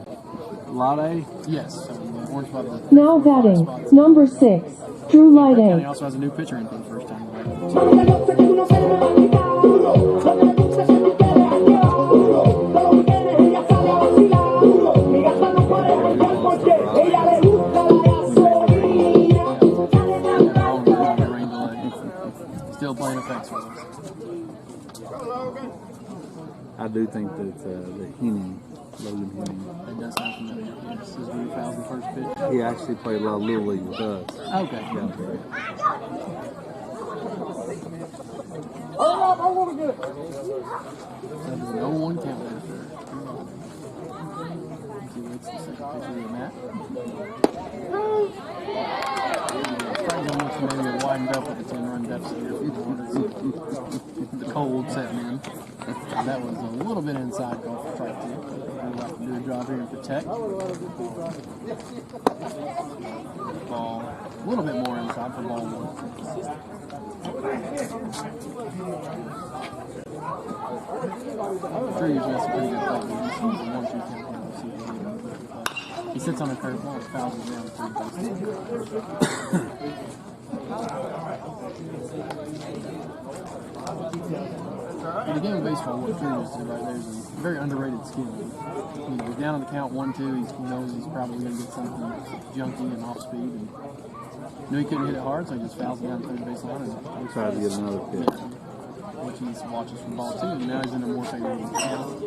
lot A. Yes. Orange spot. Now batting, number 6, Drew He Lighting. also has a new pitcher in for the first time. Still playing effects for us. I do think that the Henning, Logan Henning, It does sound familiar. This is Drew Fowles' first pitch. he actually played a lot of Little League with us. Okay. Down there. That is an 0-1 count there for he waits the second pitch of the mat. Probably almost maybe widened up with the 10-run deficit here for the Hornets. The cold setting in. That was a little bit inside goal for strike 2. We'll have to do a job here and protect. Ball a little bit more inside for ball 1. Drew usually has a pretty good play. He sits on a curveball, fouls it down third In the game of baseball, what Drew is right there is a very underrated skill. You know, he's down on the count 1-2. He knows he's probably going to get something junky and off speed. And knew he couldn't hit it hard, so he just fouls it down third base line. We tried to get another pitch. Which he watches from ball 2, and now he's in a more favorable count.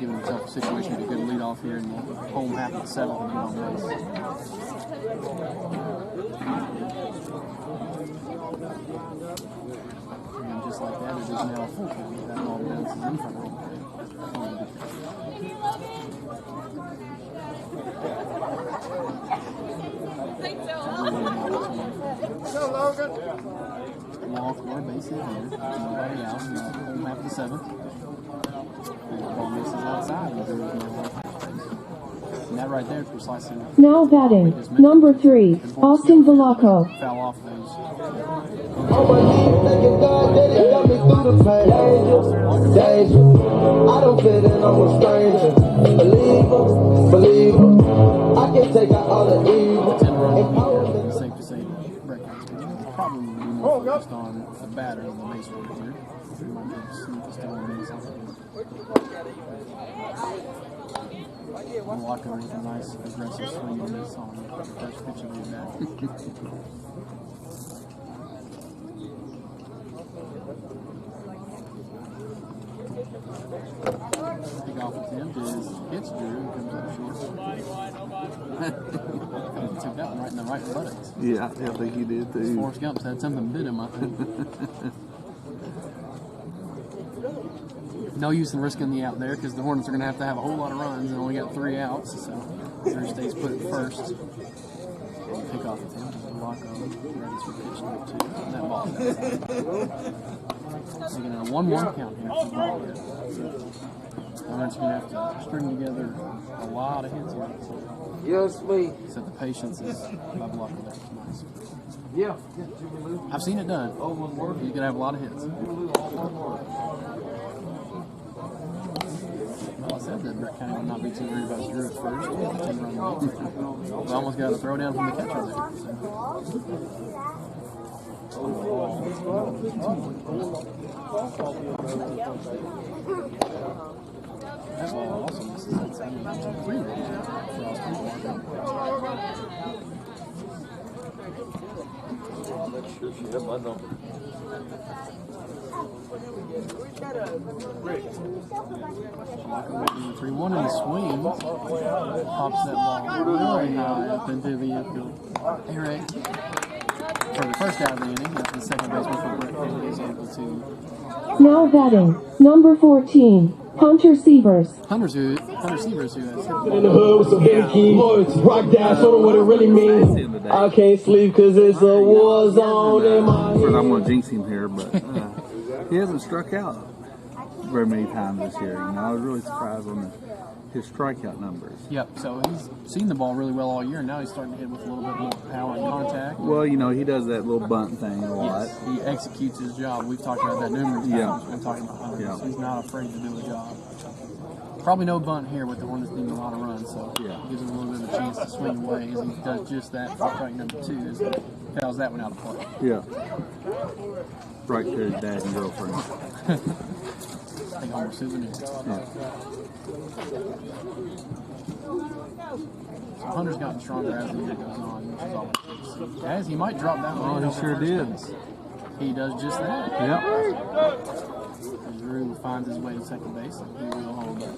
Giving himself a situation to get a good lead off here in the home half of the 7th and get on base. And just like that, it is now a full count. That ball bounces in front of home plate. Walk or base hit here. Nobody out. Home half of the 7th. And the ball misses outside. And that right there is precisely. Now batting, number 3, Austin Velasco. Foul off those. I don't fit in, I'm a stranger. Believer. I can take out all the evil. 10-run lead. It's safe to say Breck has probably more focused on the batter than the base runner here. He might be able to sneak us down on base. Walker with a nice aggressive swing on this on the first pitch of the bat. Big off attempt is hits Drew and comes up short. Took that one right in the right buttocks. Yeah, I think he did too. Forrest Gump said something bit him, I think. No use in risking the out there because the Hornets are going to have a whole lot of runs and only got 3 outs, so Drew stays put at first. Pick off attempt is lock on. Ready for pitch number 2. And that ball down. Making a 1-1 count here for the ball here. The Hornets are going to have to string together a lot of hits here. Yes, please. So the patience is by block of that. Nice. Yeah. I've seen it done. You can have a lot of hits. Well, I said that Breck County would not be too worried about Drew at first. 10-run lead. We almost got a throw down from the catcher there. So. That ball also misses outside. 3 runs for Austin. That's sure she had my number. 3-1 in the swing. Pops that ball really high up into the infield. Eric, for the first out of the inning, after the second baseman for Breck is able to. Now batting, number 14, Hunter Sievers. Hunter Sievers, who has hit in the hood with some big keys. Rock down, show them what it really means. I can't sleep because it's a war zone in my head. I'm going to jinx him here, but he hasn't struck out very many times this year. You know, I was really surprised on his strikeout numbers. Yep, so he's seen the ball really well all year, and now he's starting to hit with a little bit more power and contact. Well, you know, he does that little bunt thing a lot. Yes, he executes his job. We've talked about that numerous times. Yeah. We've been talking about Hunter. Yeah. He's not afraid to do a job. Probably no bunt here with the Hornets needing a lot of runs, so gives him a little bit of a chance to swing away as he does just that for strike number 2 as he fouls that one out of play. Yeah. Right to his dad and girlfriend. I think almost souvenir. Yeah. So Hunter's gotten stronger as the year goes on, which is always good to see. As he might drop that one. Oh, he sure did. He does just that. Yep. Drew finds his way to second base, and he will hold up.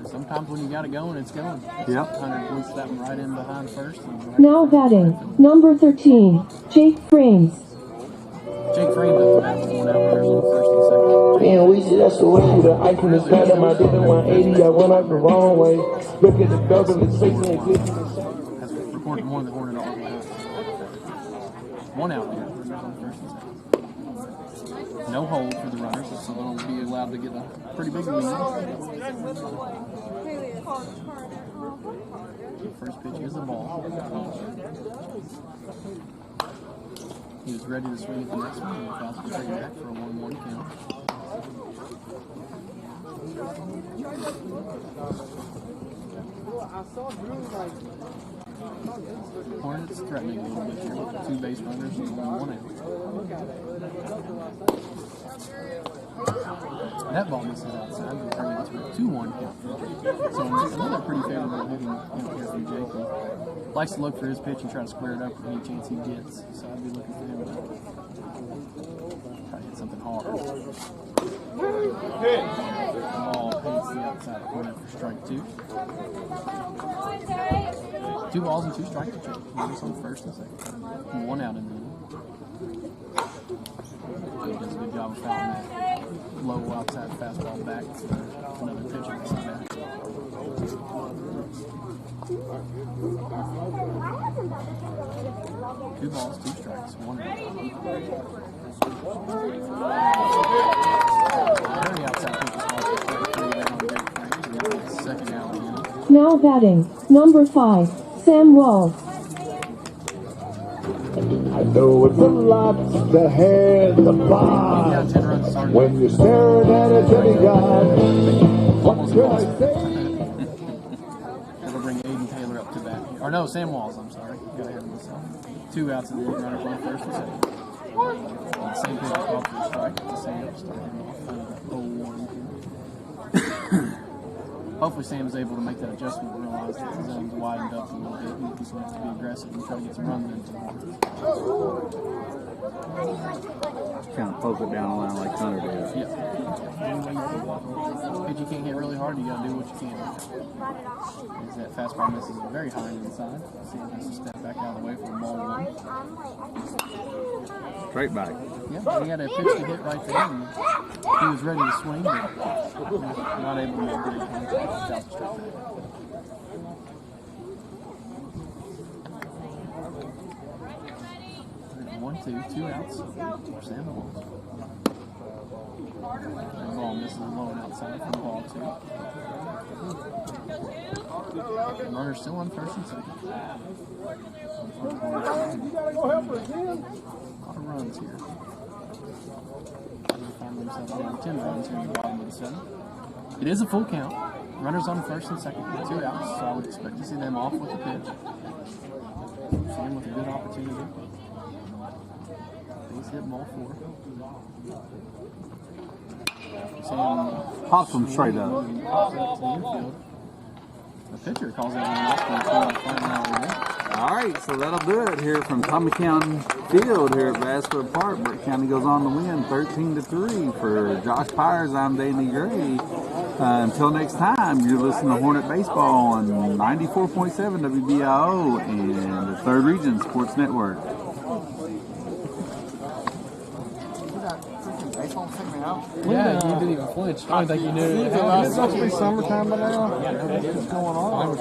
Sometimes when you got it going, it's going. Yep. Hunter boots that one right in behind first. Now batting, number 13, Jake Frames. Jake Frames up the bat with 1 out, runners on first and second. Man, we see that's the way. The ice in the stand, I did in 180. I went out the wrong way. Look at the double, it's 6 That's recorded more than Hornet all the way. 1 out there, runners on first and second. No hold for the runners, so they'll be allowed to get a pretty big lead. First pitch is a ball. He was ready to swing at the next one, and fouls to bring back for a 1-1 count. Hornets threatening a little bit here with 2 base runners and 1 out. That ball misses outside, but turning it to a 2-1 count. So another pretty favorable hitting count here from Jake. He likes to look for his pitch and try to square it up with any chance he gets. So I'd be looking for him to try to hit something hard. The ball paints the outside corner for strike 2. 2 balls and 2 strikes to Jake. Runners on first and second. 1 out in the inning. He does a good job of fouling that low outside fastball back for another pitcher to come back. 2 balls, 2 strikes, 1 out. Very outside pitch. Second out in the inning. Now batting, number 5, Sam Wall. I know it's a lot to have the bar. When you're staring at a demigod, what can I say? That'll bring Aiden Taylor up to bat. Or no, Sam Walls, I'm sorry. Got ahead of myself. 2 outs in the inning, runners on first and second. And the same pitch is off for the strike. The Sam starting off 0-1. Hopefully Sam is able to make that adjustment and realize that the zone's widened up a little bit and he just needs to be aggressive and try to get some runs into him. Kind of poke it down the line like Hunter did. Yeah. Pitch you can't hit really hard, you got to do what you can. As that fastball misses it very high inside. Sam has to step back out of the way for a ball 1. Straight back. Yeah, he had a pitch to hit right there, and he was ready to swing, but not able to make good contact without the straight back. One, two outs for Sam Walls. The ball misses low and outside from ball 2. And runner's still on first and second. A lot of runs here. They find themselves down 10 runs here in the bottom of the 7th. It is a full count. Runners on first and second with 2 outs, so I would expect to see them off with a pitch. Sam with a good opportunity. Base hit ball 4. Pops them straight up. The pitcher calls it an off. All right, so that'll do it here from Tommytown Field here at Vasquez Park. Breck County goes on to win 13-3. For Josh Pyers, I'm Danny Gray. Until next time, you're listening to Hornet Baseball on 94.7 WBIO and the 3rd Region Sports Network. Yeah, you didn't even flinch. I don't think you knew. It's supposed to be summertime by now. What's going on?